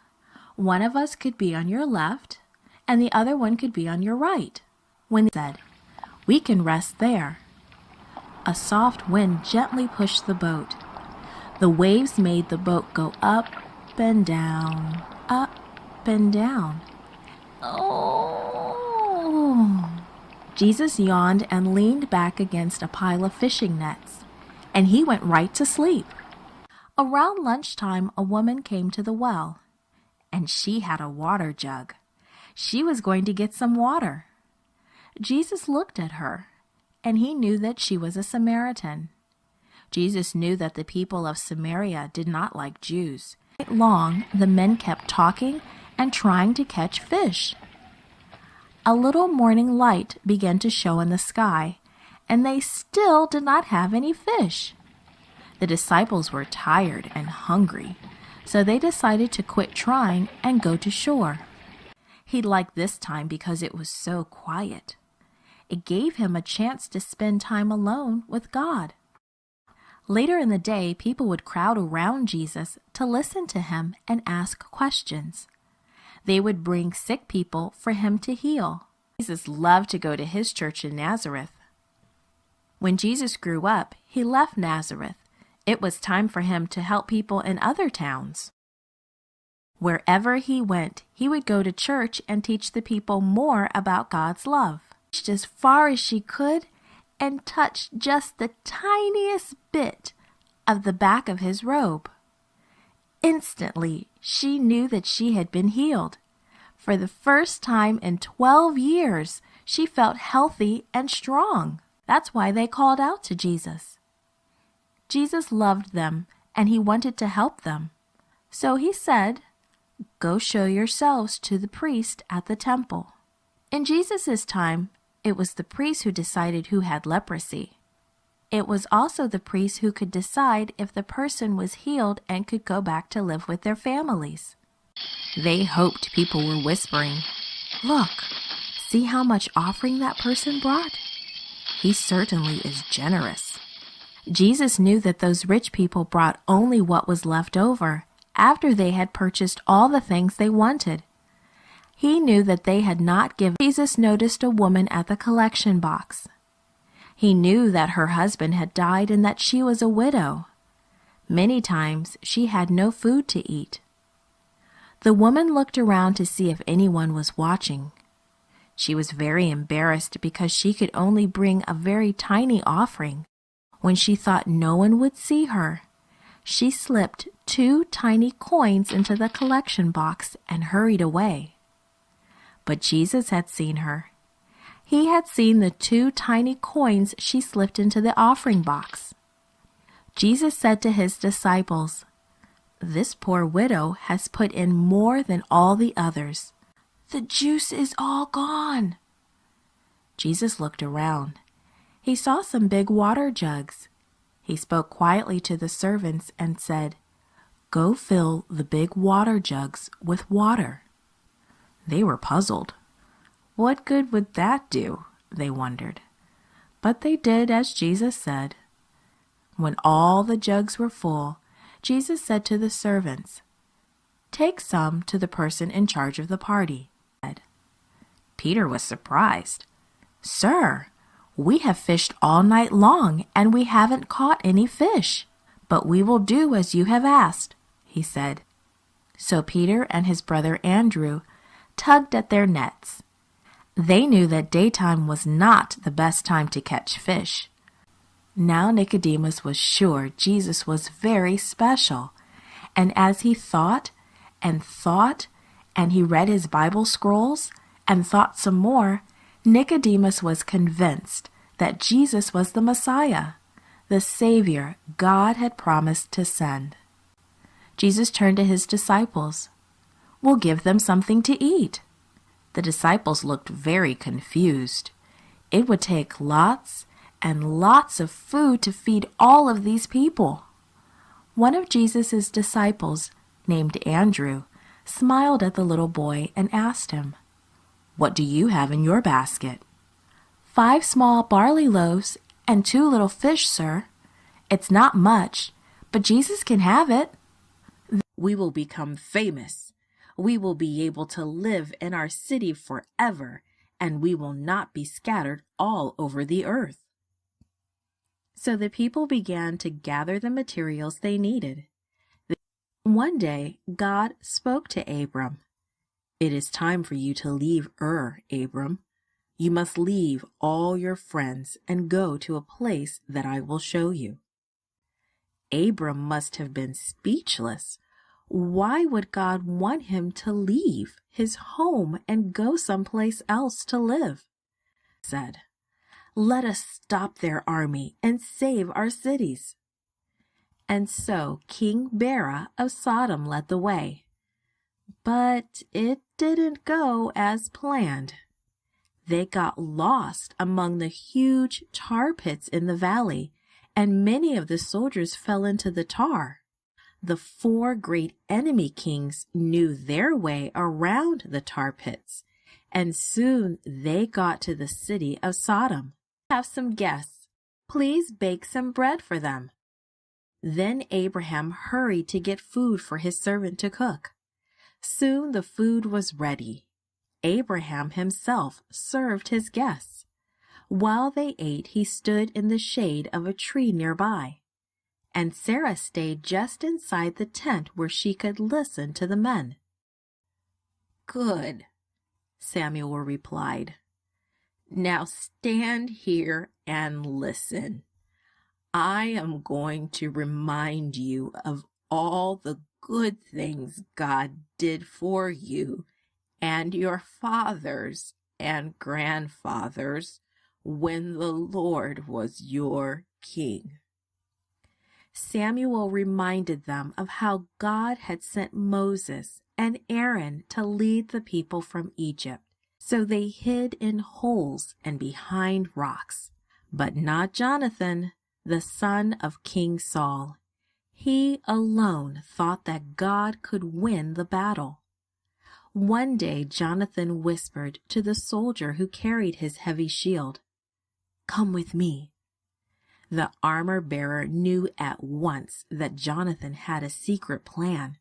One of us could be on your left, and the other one could be on your right." When they said, "We can rest there." A soft wind gently pushed the boat. The waves made the boat go up and down, up and down. Oh! Jesus yawned and leaned back against a pile of fishing nets, and he went right to sleep. Around lunchtime, a woman came to the well, and she had a water jug. She was going to get some water. Jesus looked at her, and he knew that she was a Samaritan. Jesus knew that the people of Samaria did not like Jews. Long, the men kept talking and trying to catch fish. A little morning light began to show in the sky, and they still did not have any fish. The disciples were tired and hungry, so they decided to quit trying and go to shore. He liked this time because it was so quiet. It gave him a chance to spend time alone with God. Later in the day, people would crowd around Jesus to listen to him and ask questions. They would bring sick people for him to heal. Jesus loved to go to his church in Nazareth. When Jesus grew up, he left Nazareth. It was time for him to help people in other towns. Wherever he went, he would go to church and teach the people more about God's love. She reached as far as she could and touched just the tiniest bit of the back of his robe. Instantly, she knew that she had been healed. For the first time in 12 years, she felt healthy and strong. That's why they called out to Jesus. Jesus loved them, and he wanted to help them. So he said, "Go show yourselves to the priest at the temple." In Jesus' time, it was the priest who decided who had leprosy. It was also the priest who could decide if the person was healed and could go back to live with their families. They hoped people were whispering, "Look, see how much offering that person brought? He certainly is generous." Jesus knew that those rich people brought only what was left over after they had purchased all the things they wanted. He knew that they had not given. Jesus noticed a woman at the collection box. He knew that her husband had died and that she was a widow. Many times she had no food to eat. The woman looked around to see if anyone was watching. She was very embarrassed because she could only bring a very tiny offering. When she thought no one would see her, she slipped 2 tiny coins into the collection box and hurried away. But Jesus had seen her. He had seen the 2 tiny coins she slipped into the offering box. Jesus said to his disciples, "This poor widow has put in more than all the others. The juice is all gone." Jesus looked around. He saw some big water jugs. He spoke quietly to the servants and said, "Go fill the big water jugs with water." They were puzzled. What good would that do? They wondered. But they did as Jesus said. When all the jugs were full, Jesus said to the servants, "Take some to the person in charge of the party." Peter was surprised. "Sir, we have fished all night long and we haven't caught any fish, but we will do as you have asked," he said. So Peter and his brother Andrew tugged at their nets. They knew that daytime was not the best time to catch fish. Now Nicodemus was sure Jesus was very special, and as he thought, and he read his Bible scrolls and thought some more, Nicodemus was convinced that Jesus was the Messiah, the Savior God had promised to send. Jesus turned to his disciples. "We'll give them something to eat." The disciples looked very confused. It would take lots and lots of food to feed all of these people. One of Jesus' disciples, named Andrew, smiled at the little boy and asked him, "What do you have in your basket?" "5 small barley loaves and 2 little fish, sir. It's not much, but Jesus can have it." "We will become famous. We will be able to live in our city forever, and we will not be scattered all over the earth." So the people began to gather the materials they needed. One day, God spoke to Abram. "It is time for you to leave Abram. You must leave all your friends and go to a place that I will show you." Abram must have been speechless. Why would God want him to leave his home and go someplace else to live? He said, "Let us stop their army and save our cities." And so King Bera of Sodom led the way. But it didn't go as planned. They got lost among the huge tar pits in the valley, and many of the soldiers fell into the tar. The 4 great enemy kings knew their way around the tar pits, and soon they got to the city of Sodom. "Have some guests. Please bake some bread for them." Then Abraham hurried to get food for his servant to cook. Soon the food was ready. Abraham himself served his guests. While they ate, he stood in the shade of a tree nearby. And Sarah stayed just inside the tent where she could listen to the men. Good, Samuel replied. Now stand here and listen. I am going to remind you of all the good things God did for you and your fathers and grandfathers when the Lord was your king. Samuel reminded them of how God had sent Moses and Aaron to lead the people from Egypt. So they hid in holes and behind rocks. But not Jonathan, the son of King Saul. He alone thought that God could win the battle. One day Jonathan whispered to the soldier who carried his heavy shield, "Come with me." The armor-bearer knew at once that Jonathan had a secret plan.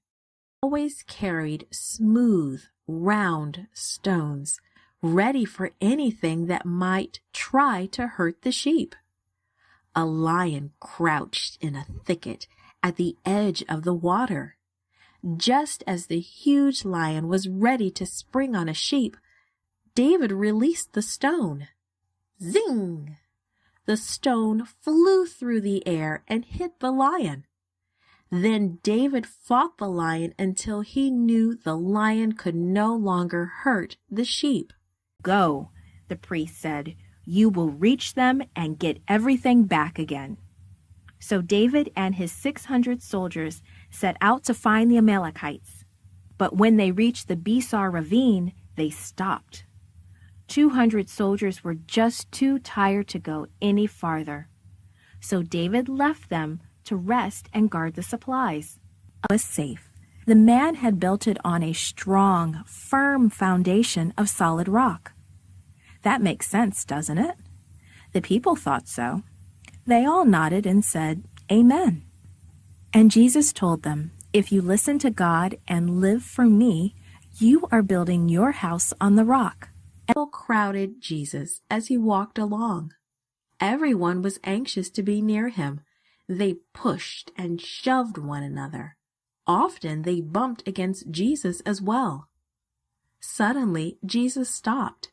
He always carried smooth, round stones, ready for anything that might try to hurt the sheep. A lion crouched in a thicket at the edge of the water. Just as the huge lion was ready to spring on a sheep, David released the stone. Zing! The stone flew through the air and hit the lion. Then David fought the lion until he knew the lion could no longer hurt the sheep. Go, the priest said. You will reach them and get everything back again. So David and his 600 soldiers set out to find the Amalekites. But when they reached the Besar ravine, they stopped. 200 soldiers were just too tired to go any farther. So David left them to rest and guard the supplies. It was safe. The man had built it on a strong, firm foundation of solid rock. That makes sense, doesn't it? The people thought so. They all nodded and said, "Amen." And Jesus told them, "If you listen to God and live for me, you are building your house on the rock." People crowded Jesus as he walked along. Everyone was anxious to be near him. They pushed and shoved one another. Often they bumped against Jesus as well. Suddenly, Jesus stopped.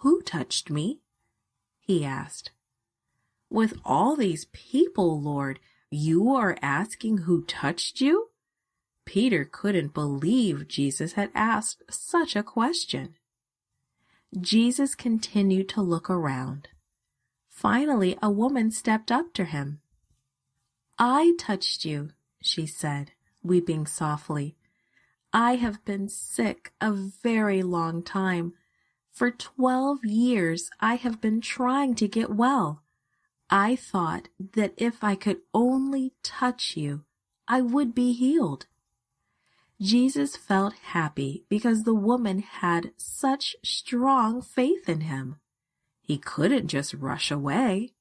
"Who touched me?" he asked. "With all these people, Lord, you are asking who touched you?" Peter couldn't believe Jesus had asked such a question. Jesus continued to look around. Finally, a woman stepped up to him. "I touched you," she said, weeping softly. "I have been sick a very long time. For 12 years I have been trying to get well. I thought that if I could only touch you, I would be healed." Jesus felt happy because the woman had such strong faith in him. He couldn't just rush away.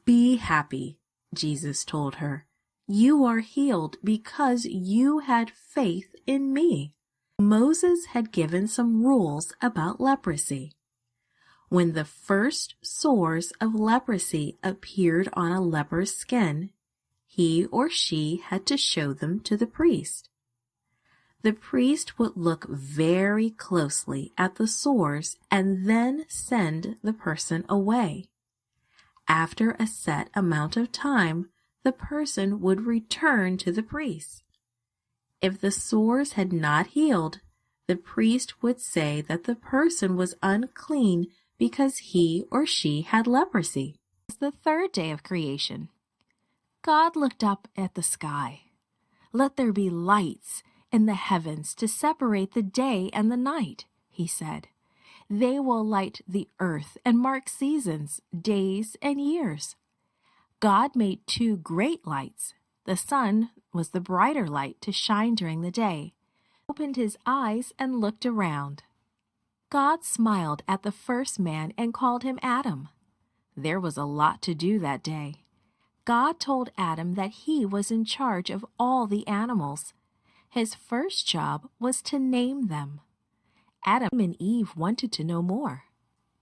"Be happy," Jesus told her. "You are healed because you had faith in me." Moses had given some rules about leprosy. When the first sores of leprosy appeared on a leper's skin, he or she had to show them to the priest. The priest would look very closely at the sores and then send the person away. After a set amount of time, the person would return to the priest. If the sores had not healed, the priest would say that the person was unclean because he or she had leprosy. It's the third day of creation. God looked up at the sky. "Let there be lights in the heavens to separate the day and the night," he said. "They will light the earth and mark seasons, days, and years." God made 2 great lights. The sun was the brighter light to shine during the day. He opened his eyes and looked around. God smiled at the first man and called him Adam. There was a lot to do that day. God told Adam that he was in charge of all the animals. His first job was to name them. Adam and Eve wanted to know more.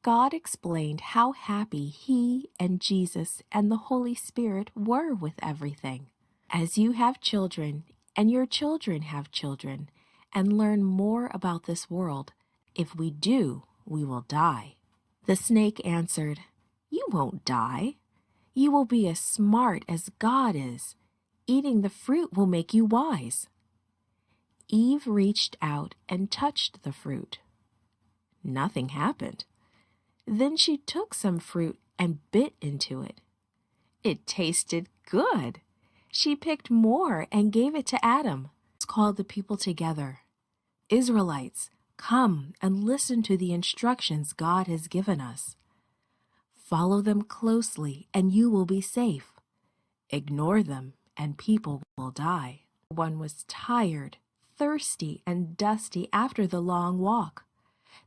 God explained how happy he and Jesus and the Holy Spirit were with everything. As you have children, and your children have children, and learn more about this world. If we do, we will die." The snake answered, "You won't die. You will be as smart as God is. Eating the fruit will make you wise." Eve reached out and touched the fruit. Nothing happened. Then she took some fruit and bit into it. It tasted good. She picked more and gave it to Adam. She called the people together. "Israelites, come and listen to the instructions God has given us. Follow them closely and you will be safe. Ignore them and people will die." One was tired, thirsty, and dusty after the long walk.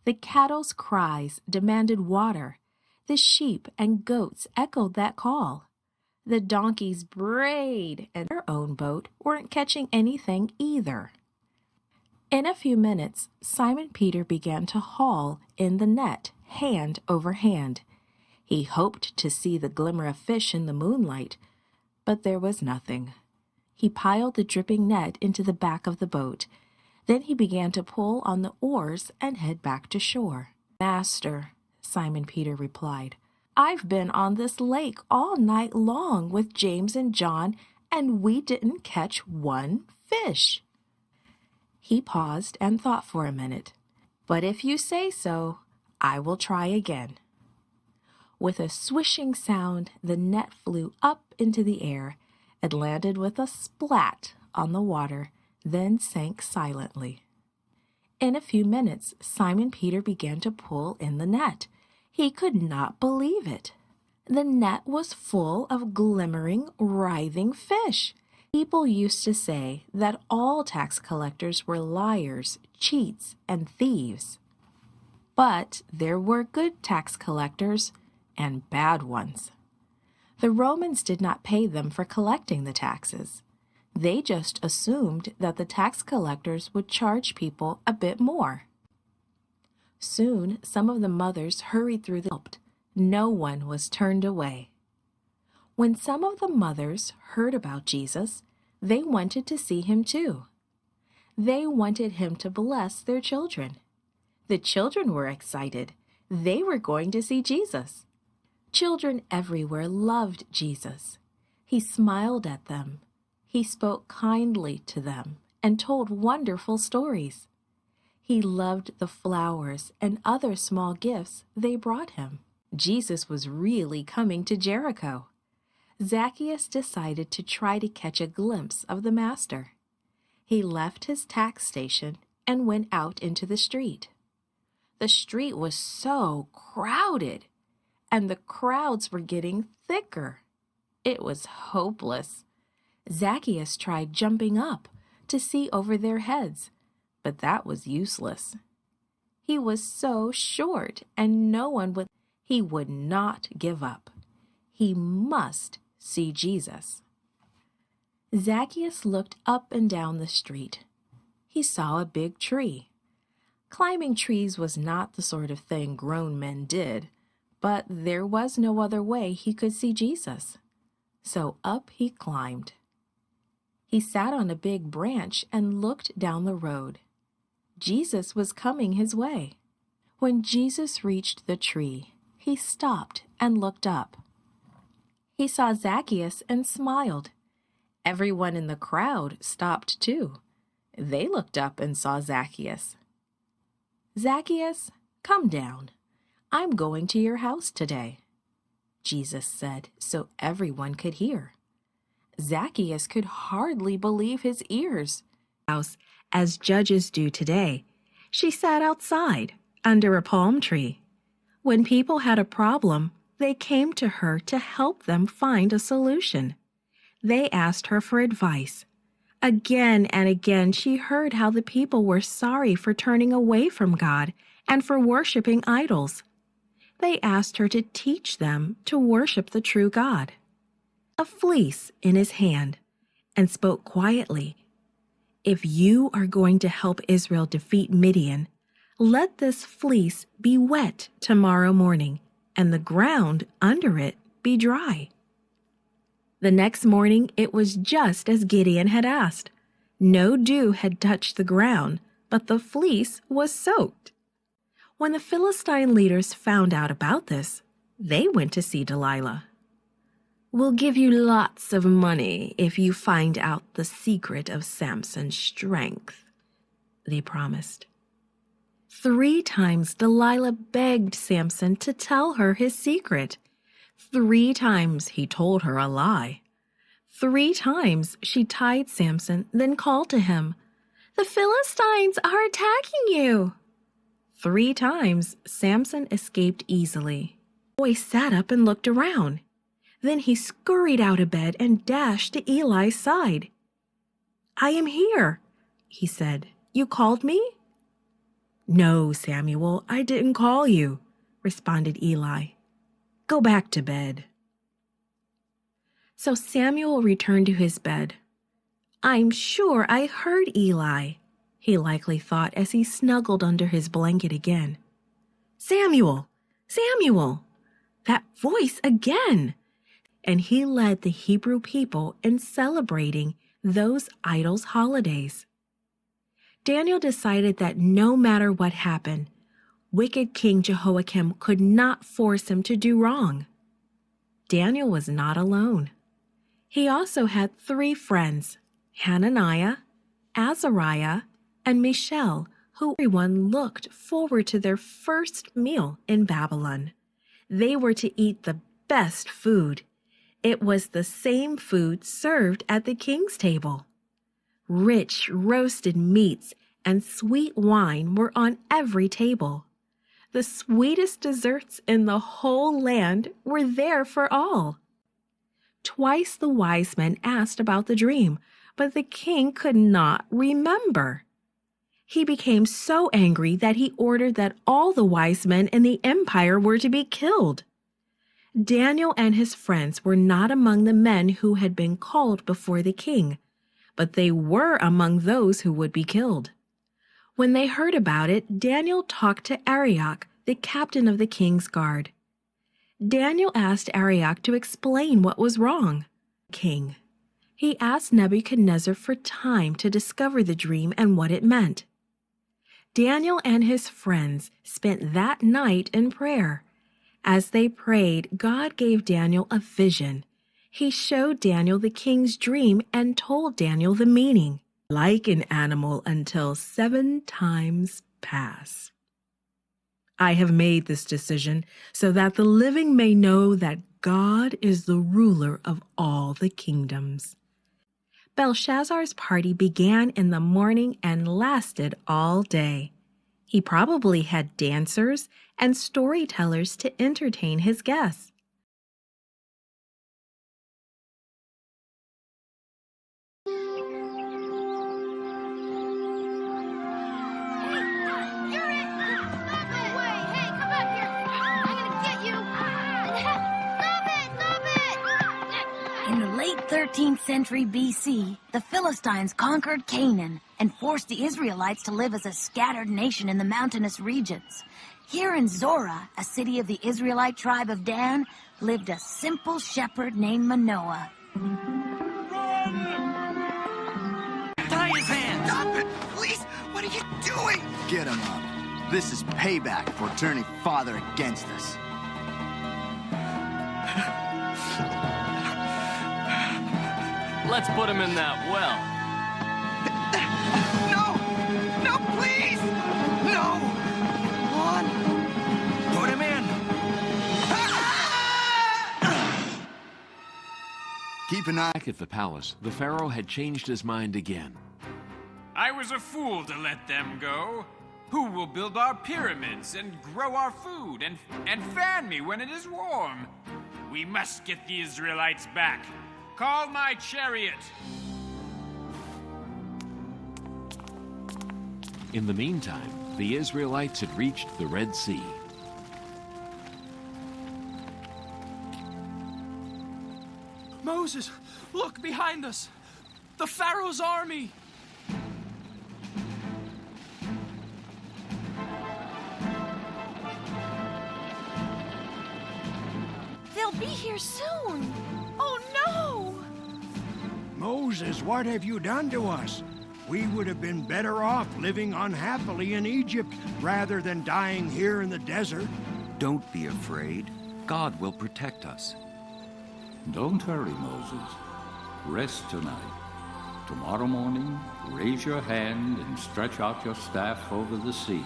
The cattle's cries demanded water. The sheep and goats echoed that call. The donkeys brayed, and their own boat weren't catching anything either. In a few minutes, Simon Peter began to haul in the net, hand over hand. He hoped to see the glimmer of fish in the moonlight, but there was nothing. He piled the dripping net into the back of the boat. Then he began to pull on the oars and head back to shore. "Master," Simon Peter replied, "I've been on this lake all night long with James and John, and we didn't catch one fish." He paused and thought for a minute. "But if you say so, I will try again." With a swishing sound, the net flew up into the air and landed with a splat on the water, then sank silently. In a few minutes, Simon Peter began to pull in the net. He could not believe it. The net was full of glimmering, writhing fish. People used to say that all tax collectors were liars, cheats, and thieves. But there were good tax collectors and bad ones. The Romans did not pay them for collecting the taxes. They just assumed that the tax collectors would charge people a bit more. Soon, some of the mothers hurried through the help. No one was turned away. When some of the mothers heard about Jesus, they wanted to see him too. They wanted him to bless their children. The children were excited. They were going to see Jesus. Children everywhere loved Jesus. He smiled at them. He spoke kindly to them and told wonderful stories. He loved the flowers and other small gifts they brought him. Jesus was really coming to Jericho. Zacchaeus decided to try to catch a glimpse of the Master. He left his tax station and went out into the street. The street was so crowded, and the crowds were getting thicker. It was hopeless. Zacchaeus tried jumping up to see over their heads, but that was useless. He was so short, and no one would. He would not give up. He must see Jesus. Zacchaeus looked up and down the street. He saw a big tree. Climbing trees was not the sort of thing grown men did, but there was no other way he could see Jesus. So up he climbed. He sat on a big branch and looked down the road. Jesus was coming his way. When Jesus reached the tree, he stopped and looked up. He saw Zacchaeus and smiled. Everyone in the crowd stopped too. They looked up and saw Zacchaeus. "Zacchaeus, come down. I'm going to your house today," Jesus said so everyone could hear. Zacchaeus could hardly believe his ears. As judges do today, she sat outside under a palm tree. When people had a problem, they came to her to help them find a solution. They asked her for advice. Again and again, she heard how the people were sorry for turning away from God and for worshiping idols. They asked her to teach them to worship the true God. A fleece in his hand, and spoke quietly, "If you are going to help Israel defeat Midian, let this fleece be wet tomorrow morning, and the ground under it be dry." The next morning it was just as Gideon had asked. No dew had touched the ground, but the fleece was soaked. When the Philistine leaders found out about this, they went to see Delilah. "We'll give you lots of money if you find out the secret of Samson's strength," they promised. 3 times Delilah begged Samson to tell her his secret. 3 times he told her a lie. 3 times she tied Samson, then called to him, "The Philistines are attacking you." 3 times Samson escaped easily. The boy sat up and looked around. Then he scurried out of bed and dashed to Eli's side. "I am here," he said. "You called me?" "No, Samuel, I didn't call you," responded Eli. "Go back to bed." So Samuel returned to his bed. "I'm sure I heard Eli," he likely thought as he snuggled under his blanket again. "Samuel! Samuel! That voice again!" And he led the Hebrew people in celebrating those idols' holidays. Daniel decided that no matter what happened, wicked King Jehoiakim could not force him to do wrong. Daniel was not alone. He also had 3 friends, Hananiah, Azariah, and Mishael, who everyone looked forward to their first meal in Babylon. They were to eat the best food. It was the same food served at the king's table. Rich roasted meats and sweet wine were on every table. The sweetest desserts in the whole land were there for all. Twice the wise men asked about the dream, but the king could not remember. He became so angry that he ordered that all the wise men in the empire were to be killed. Daniel and his friends were not among the men who had been called before the king, but they were among those who would be killed. When they heard about it, Daniel talked to Arioch, the captain of the king's guard. Daniel asked Arioch to explain what was wrong. King. He asked Nebuchadnezzar for time to discover the dream and what it meant. Daniel and his friends spent that night in prayer. As they prayed, God gave Daniel a vision. He showed Daniel the king's dream and told Daniel the meaning. Like an animal until 7 times pass. I have made this decision so that the living may know that God is the ruler of all the kingdoms. Belshazzar's party began in the morning and lasted all day. He probably had dancers and storytellers to entertain his guests. In the late 13th century BC, the Philistines conquered Canaan and forced the Israelites to live as a scattered nation in the mountainous regions. Here in Zorah, a city of the Israelite tribe of Dan, lived a simple shepherd named Manoah. Tie his hands! Stop it! Please! What are you doing? Get him up. This is payback for turning father against us. Let's put him in that well. No! No, please! No! Come on! Put him in! Keep an eye. Back at the palace, the Pharaoh had changed his mind again. I was a fool to let them go. Who will build our pyramids and grow our food and fan me when it is warm? We must get the Israelites back. Call my chariot! In the meantime, the Israelites had reached the Red Sea. Moses, look behind us! The Pharaoh's army! They'll be here soon! Oh no! Moses, what have you done to us? We would have been better off living unhappily in Egypt rather than dying here in the desert. Don't be afraid. God will protect us. Don't hurry, Moses. Rest tonight. Tomorrow morning, raise your hand and stretch out your staff over the sea.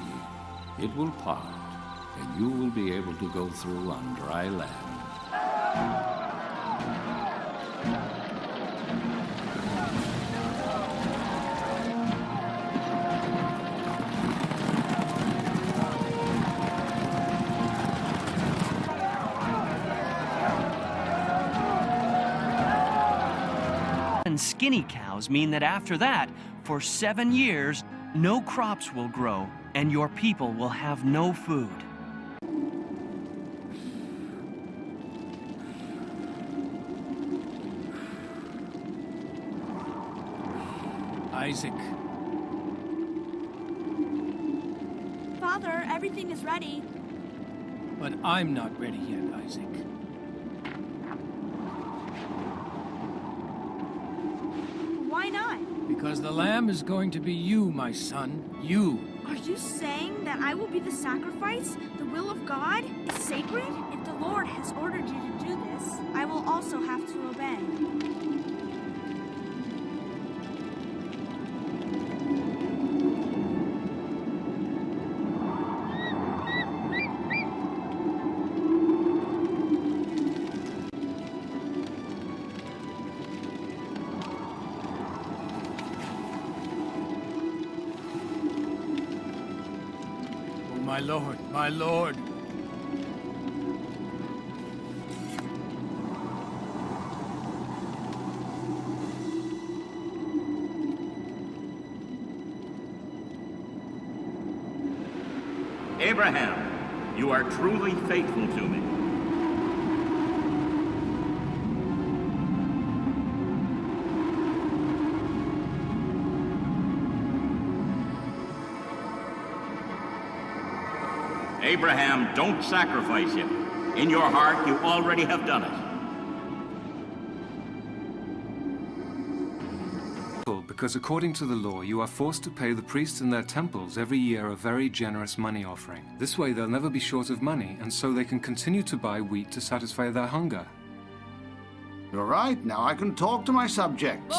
It will part, and you will be able to go through on dry land. And skinny cows mean that after that, for 7 years, no crops will grow and your people will have no food. Isaac. Father, everything is ready. But I'm not ready yet, Isaac. Why not? Because the lamb is going to be you, my son. You. Are you saying that I will be the sacrifice? The will of God is sacred? If the Lord has ordered you to do this, I will also have to obey. My lord, my lord. Abraham, you are truly faithful to me. Abraham, don't sacrifice him. In your heart, you already have done it. Because according to the law, you are forced to pay the priests in their temples every year a very generous money offering. This way they'll never be short of money, and so they can continue to buy wheat to satisfy their hunger. You're right, now I can talk to my subjects.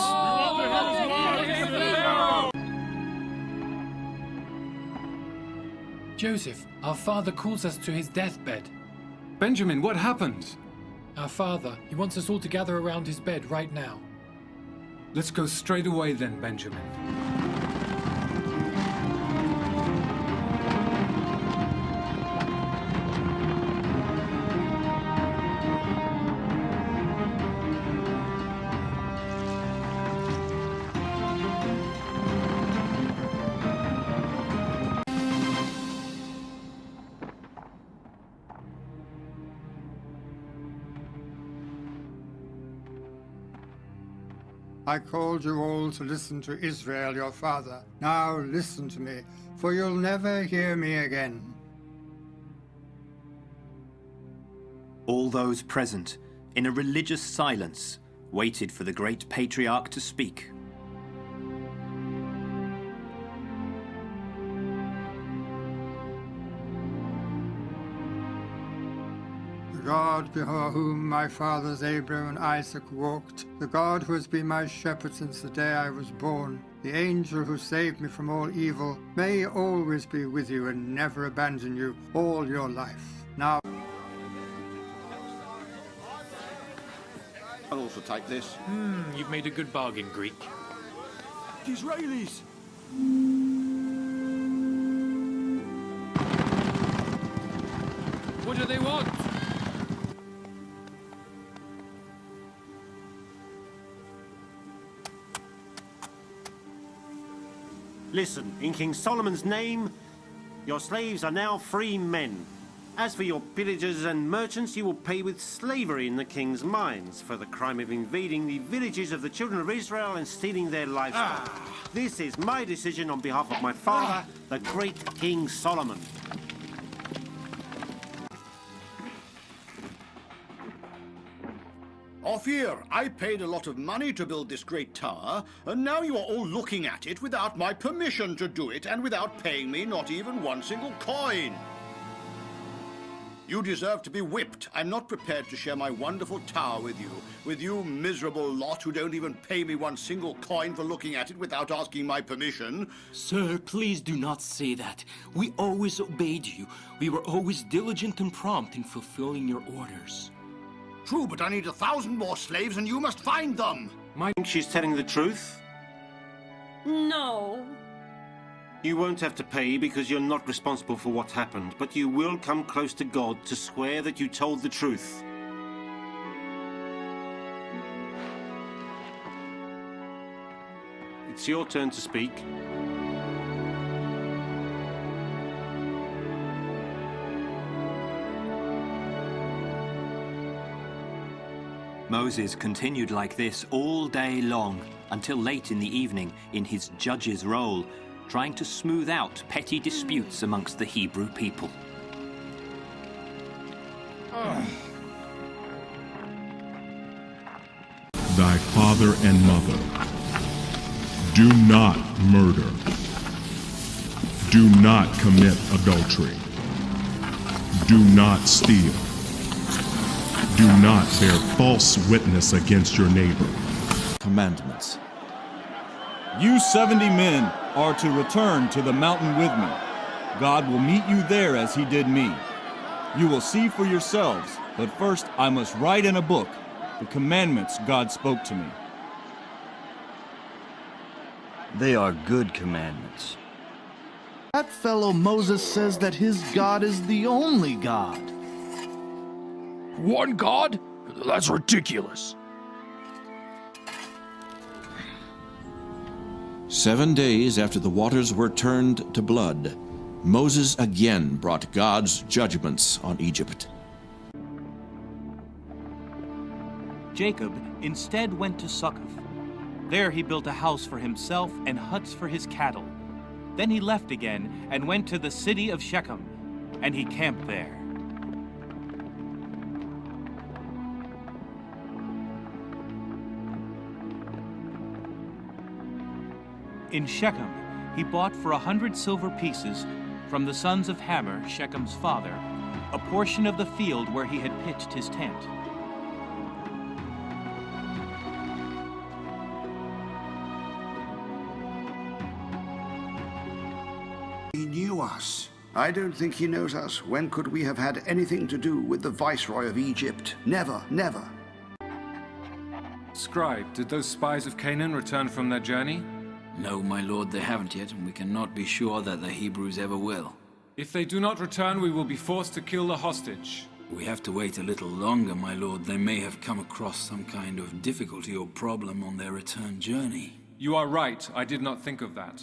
Joseph, our father calls us to his deathbed. Benjamin, what happened? Our father, he wants us all to gather around his bed right now. Let's go straight away then, Benjamin. I called you all to listen to Israel, your father. Now listen to me, for you'll never hear me again. All those present, in a religious silence, waited for the great patriarch to speak. The God before whom my fathers Abraham and Isaac walked, the God who has been my shepherd since the day I was born, the angel who saved me from all evil, may always be with you and never abandon you all your life. Now, I'll also take this. You've made a good bargain, Greek. The Israelis! What do they want? Listen, in King Solomon's name, your slaves are now free men. As for your pillagers and merchants, you will pay with slavery in the king's mines for the crime of invading the villages of the children of Israel and stealing their livestock. This is my decision on behalf of my father, the great King Solomon. Ophir, I paid a lot of money to build this great tower, and now you are all looking at it without my permission to do it, and without paying me not even one single coin. You deserve to be whipped. I'm not prepared to share my wonderful tower with you miserable lot who don't even pay me one single coin for looking at it without asking my permission. Sir, please do not say that. We always obeyed you. We were always diligent and prompt in fulfilling your orders. True, but I need 1,000 more slaves, and you must find them. I think she's telling the truth. No. You won't have to pay because you're not responsible for what happened, but you will come close to God to swear that you told the truth. It's your turn to speak. Moses continued like this all day long, until late in the evening in his judge's role, trying to smooth out petty disputes amongst the Hebrew people. Thy father and mother. Do not murder. Do not commit adultery. Do not steal. Do not bear false witness against your neighbor. Commandments. You 70 men are to return to the mountain with me. God will meet you there as he did me. You will see for yourselves, but first I must write in a book the commandments God spoke to me. They are good commandments. That fellow Moses says that his God is the only God. One God? That's ridiculous. 7 days after the waters were turned to blood, Moses again brought God's judgments on Egypt. Jacob instead went to Succoth. There he built a house for himself and huts for his cattle. Then he left again and went to the city of Shechem, and he camped there. In Shechem, he bought for 100 silver pieces from the sons of Hamor, Shechem's father, a portion of the field where he had pitched his tent. He knew us. I don't think he knows us. When could we have had anything to do with the Viceroy of Egypt? Never, never. Scribe, did those spies of Canaan return from their journey? No, my lord, they haven't yet, and we cannot be sure that the Hebrews ever will. If they do not return, we will be forced to kill the hostage. We have to wait a little longer, my lord. They may have come across some kind of difficulty or problem on their return journey. You are right. I did not think of that.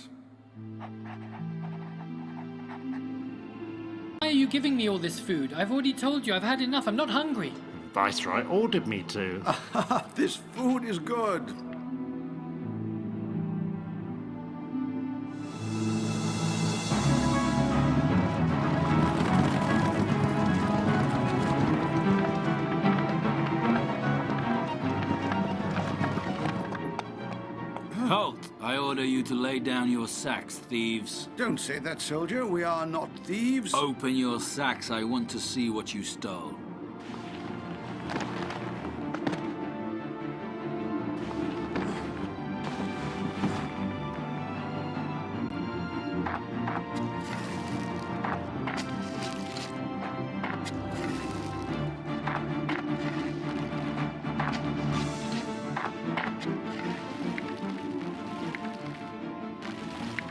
Why are you giving me all this food? I've already told you I've had enough. I'm not hungry. Viceroy ordered me to. This food is good. Halt! I order you to lay down your sacks, thieves. Don't say that, soldier. We are not thieves. Open your sacks. I want to see what you stole.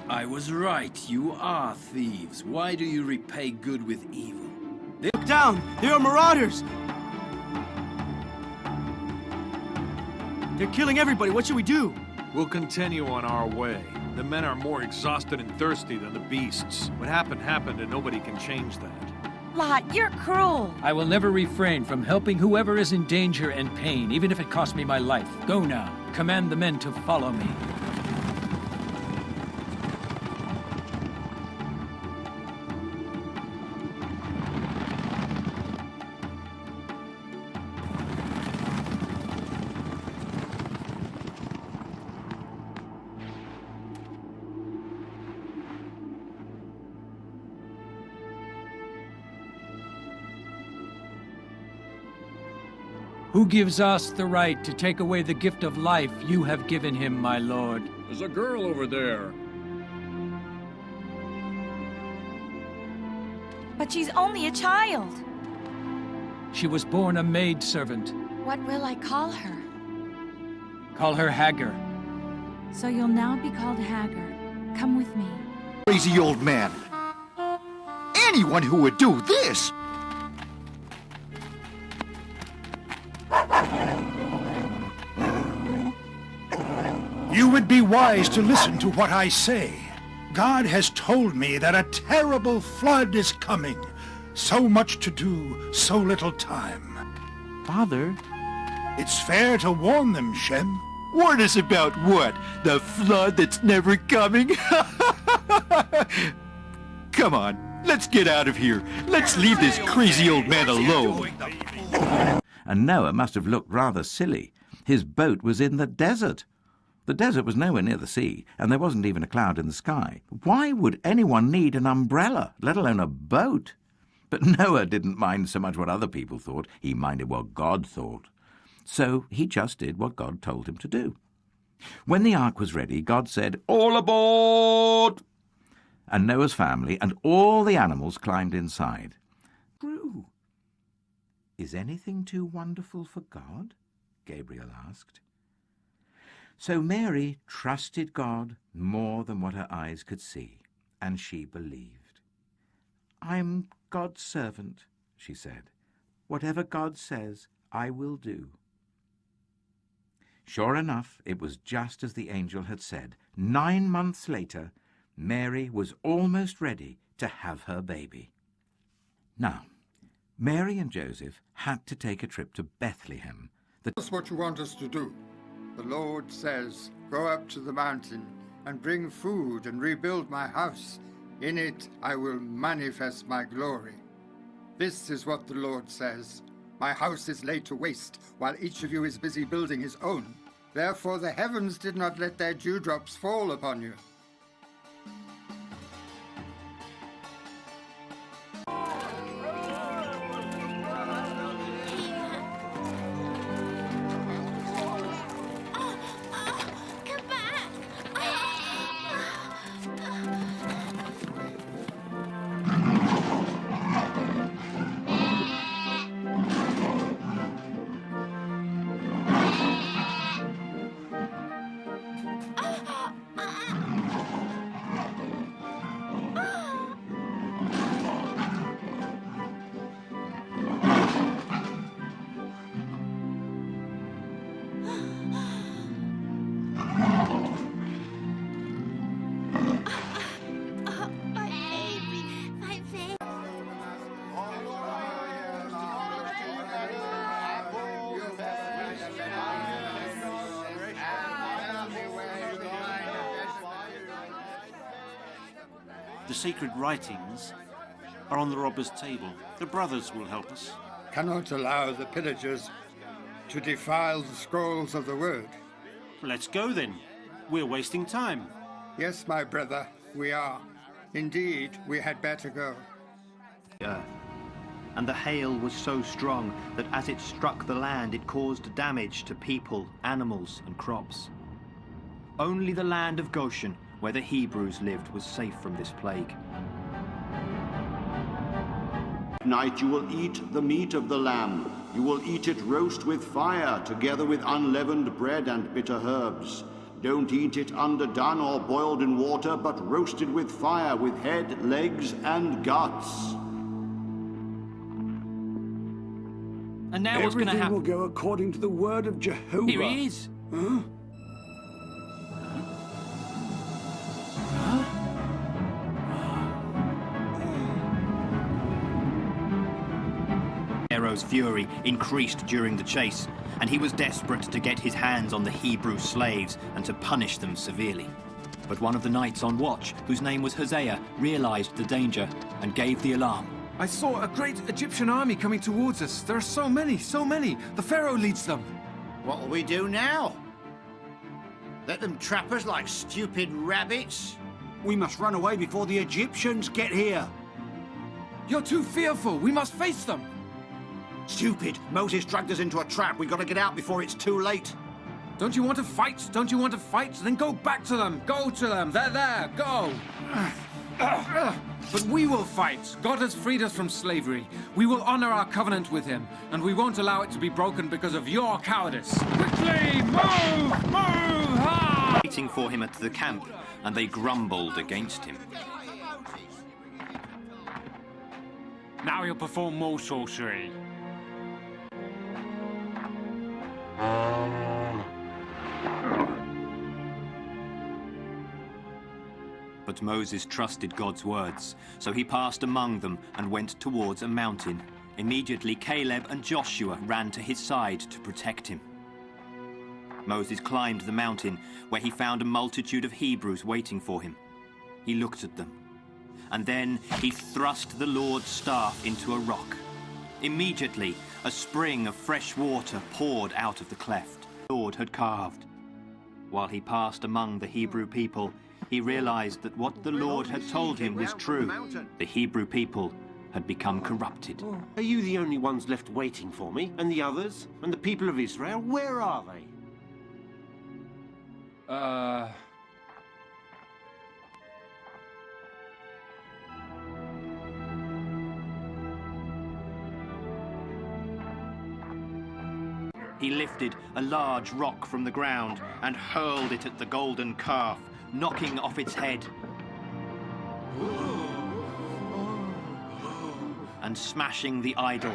I was right. You are thieves. Why do you repay good with evil? Look down! There are marauders! They're killing everybody. What should we do? We'll continue on our way. The men are more exhausted and thirsty than the beasts. What happened happened, and nobody can change that. Lot, you're cruel. I will never refrain from helping whoever is in danger and pain, even if it costs me my life. Go now. Command the men to follow me. Who gives us the right to take away the gift of life you have given him, my lord? There's a girl over there. But she's only a child. She was born a maidservant. What will I call her? Call her Hagar. So you'll now be called Hagar. Come with me. Crazy old man. Anyone who would do this! You would be wise to listen to what I say. God has told me that a terrible flood is coming. So much to do, so little time. Father? It's fair to warn them, Shem. Warn us about what? The flood that's never coming? Come on, let's get out of here. Let's leave this crazy old man alone. And Noah must have looked rather silly. His boat was in the desert. The desert was nowhere near the sea, and there wasn't even a cloud in the sky. Why would anyone need an umbrella, let alone a boat? But Noah didn't mind so much what other people thought. He minded what God thought. So he just did what God told him to do. When the ark was ready, God said, "All aboard!" And Noah's family and all the animals climbed inside. True. Is anything too wonderful for God? Gabriel asked. So Mary trusted God more than what her eyes could see, and she believed. "I'm God's servant," she said. "Whatever God says, I will do." Sure enough, it was just as the angel had said. 9 months later, Mary was almost ready to have her baby. Now, Mary and Joseph had to take a trip to Bethlehem. That's what you want us to do. The Lord says, "Go up to the mountain and bring food and rebuild my house. In it I will manifest my glory." This is what the Lord says. "My house is laid to waste, while each of you is busy building his own. Therefore the heavens did not let their dewdrops fall upon you." The sacred writings are on the robber's table. The brothers will help us. Cannot allow the pillagers to defile the scrolls of the word. Let's go then. We're wasting time. Yes, my brother, we are. Indeed, we had better go. Earth. And the hail was so strong that as it struck the land, it caused damage to people, animals, and crops. Only the land of Goshen, where the Hebrews lived, was safe from this plague. At night you will eat the meat of the lamb. You will eat it roast with fire, together with unleavened bread and bitter herbs. Don't eat it underdone or boiled in water, but roasted with fire, with head, legs, and guts. And now what's going to happen? Everything will go according to the word of Jehovah. Here he is. Huh? Pharaoh's fury increased during the chase, and he was desperate to get his hands on the Hebrew slaves and to punish them severely. But one of the knights on watch, whose name was Hosea, realized the danger and gave the alarm. I saw a great Egyptian army coming towards us. There are so many, so many. The Pharaoh leads them. What will we do now? Let them trap us like stupid rabbits? We must run away before the Egyptians get here. You're too fearful. We must face them. Stupid! Moses dragged us into a trap. We gotta get out before it's too late. Don't you want to fight? Don't you want to fight? Then go back to them. Go to them. They're there. Go. But we will fight. God has freed us from slavery. We will honor our covenant with him, and we won't allow it to be broken because of your cowardice. Quickly, move! Move! Ha! Waiting for him at the camp, and they grumbled against him. Now he'll perform more sorcery. But Moses trusted God's words, so he passed among them and went towards a mountain. Immediately Caleb and Joshua ran to his side to protect him. Moses climbed the mountain, where he found a multitude of Hebrews waiting for him. He looked at them, and then he thrust the Lord's staff into a rock. Immediately, a spring of fresh water poured out of the cleft the Lord had carved. While he passed among the Hebrew people, he realized that what the Lord had told him was true. The Hebrew people had become corrupted. Are you the only ones left waiting for me? And the others? And the people of Israel? Where are they? He lifted a large rock from the ground and hurled it at the golden calf, knocking off its head and smashing the idol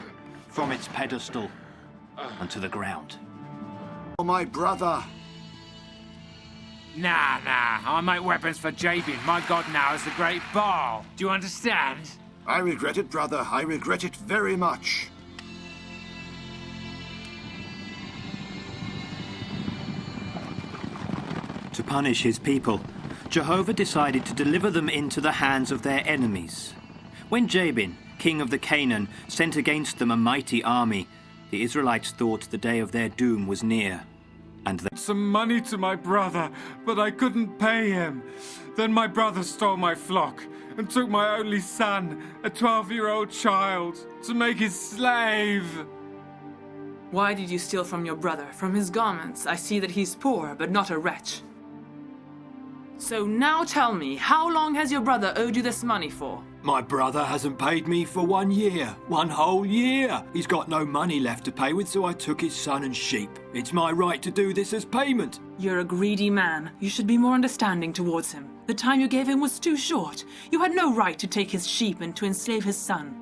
from its pedestal onto the ground. Oh, my brother! Nah, I make weapons for Jabin. My god now is the great Baal. Do you understand? I regret it, brother. I regret it very much. To punish his people, Jehovah decided to deliver them into the hands of their enemies. When Jabin, king of the Canaan, sent against them a mighty army, the Israelites thought the day of their doom was near. And some money to my brother, but I couldn't pay him. Then my brother stole my flock and took my only son, a 12-year-old child, to make his slave. Why did you steal from your brother? From his garments, I see that he's poor, but not a wretch. So now tell me, how long has your brother owed you this money for? My brother hasn't paid me for 1 year. 1 whole year. He's got no money left to pay with, so I took his son and sheep. It's my right to do this as payment. You're a greedy man. You should be more understanding towards him. The time you gave him was too short. You had no right to take his sheep and to enslave his son.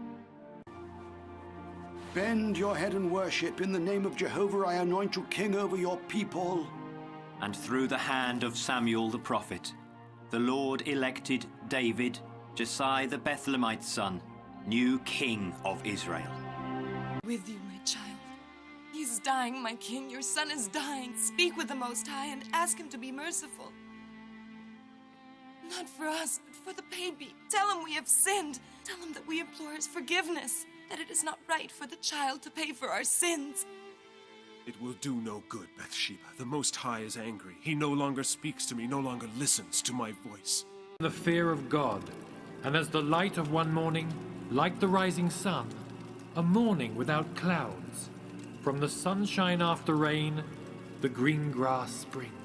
Bend your head and worship. In the name of Jehovah, I anoint you king over your people. And through the hand of Samuel the prophet, the Lord elected David, Jessai the Bethlehemite's son, new king of Israel. With you, my child. He's dying, my king. Your son is dying. Speak with the Most High and ask him to be merciful. Not for us, but for the baby. Tell him we have sinned. Tell him that we implore his forgiveness, that it is not right for the child to pay for our sins. It will do no good, Bathsheba. The Most High is angry. He no longer speaks to me, no longer listens to my voice. The fear of God, and as the light of one morning, like the rising sun, a morning without clouds, from the sunshine after rain, the green grass springs.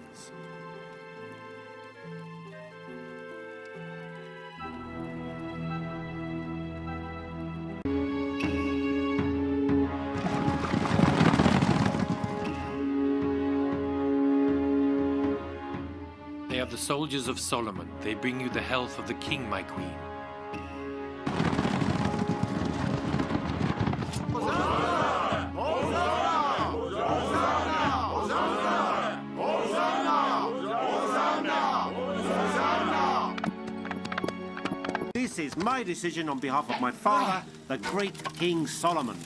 They are the soldiers of Solomon. They bring you the health of the king, my queen. This is my decision on behalf of my father, the great King Solomon.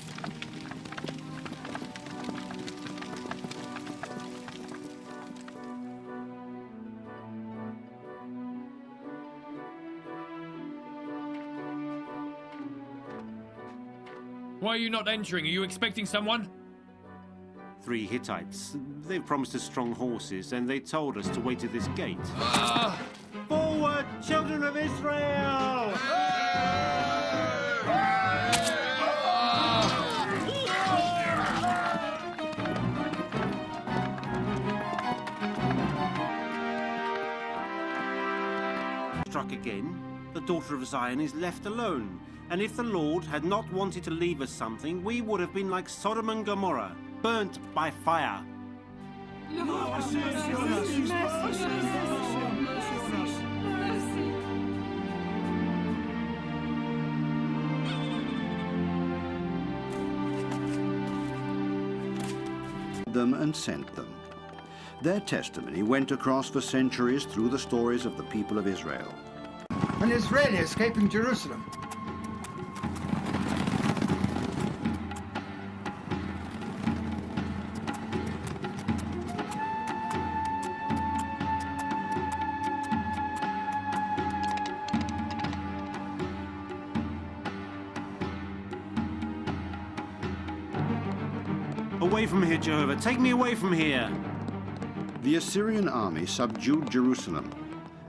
Why are you not entering? Are you expecting someone? 3 Hittites. They've promised us strong horses, and they told us to wait at this gate. Forward, children of Israel! struck again, the daughter of Zion is left alone. And if the Lord had not wanted to leave us something, we would have been like Sodom and Gomorrah, burnt by fire. Them and sent them. Their testimony went across for centuries through the stories of the people of Israel. An Israeli escaping Jerusalem. Away from here, Jehovah. Take me away from here. The Assyrian army subdued Jerusalem.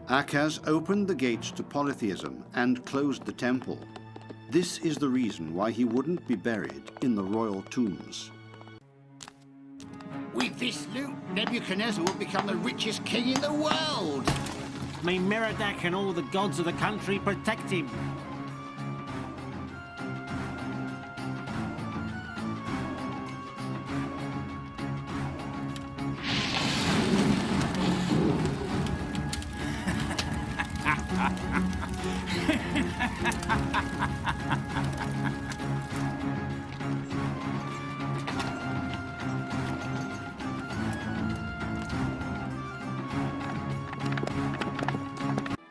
Achaz opened the gates to polytheism and closed the temple. This is the reason why he wouldn't be buried in the royal tombs. With this loot, Nebuchadnezzar will become the richest king in the world. May Merodach and all the gods of the country protect him.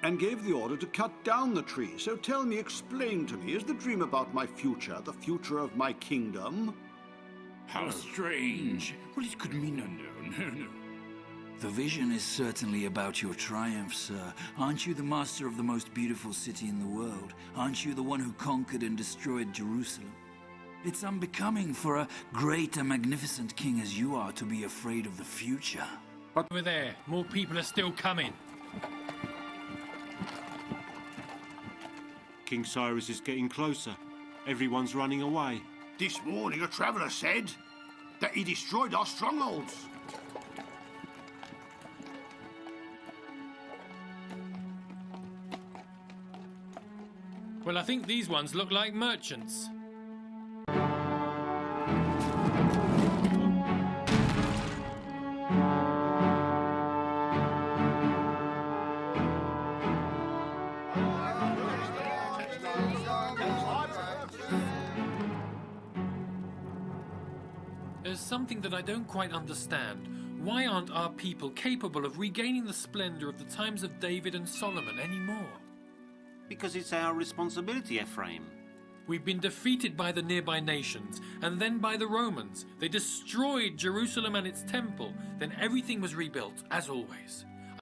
And gave the order to cut down the tree. So tell me, explain to me, is the dream about my future, the future of my kingdom? How strange. Well, it could mean no. The vision is certainly about your triumph, sir. Aren't you the master of the most beautiful city in the world? Aren't you the one who conquered and destroyed Jerusalem? It's unbecoming for a great and magnificent king as you are to be afraid of the future. But over there, more people are still coming. King Cyrus is getting closer. Everyone's running away. This morning a traveller said that he destroyed our strongholds. Well, I think these ones look like merchants. There's something that I don't quite understand. Why aren't our people capable of regaining the splendor of the times of David and Solomon anymore? Because it's our responsibility, Ephraim. We've been defeated by the nearby nations, and then by the Romans. They destroyed Jerusalem and its temple. Then everything was rebuilt, as always.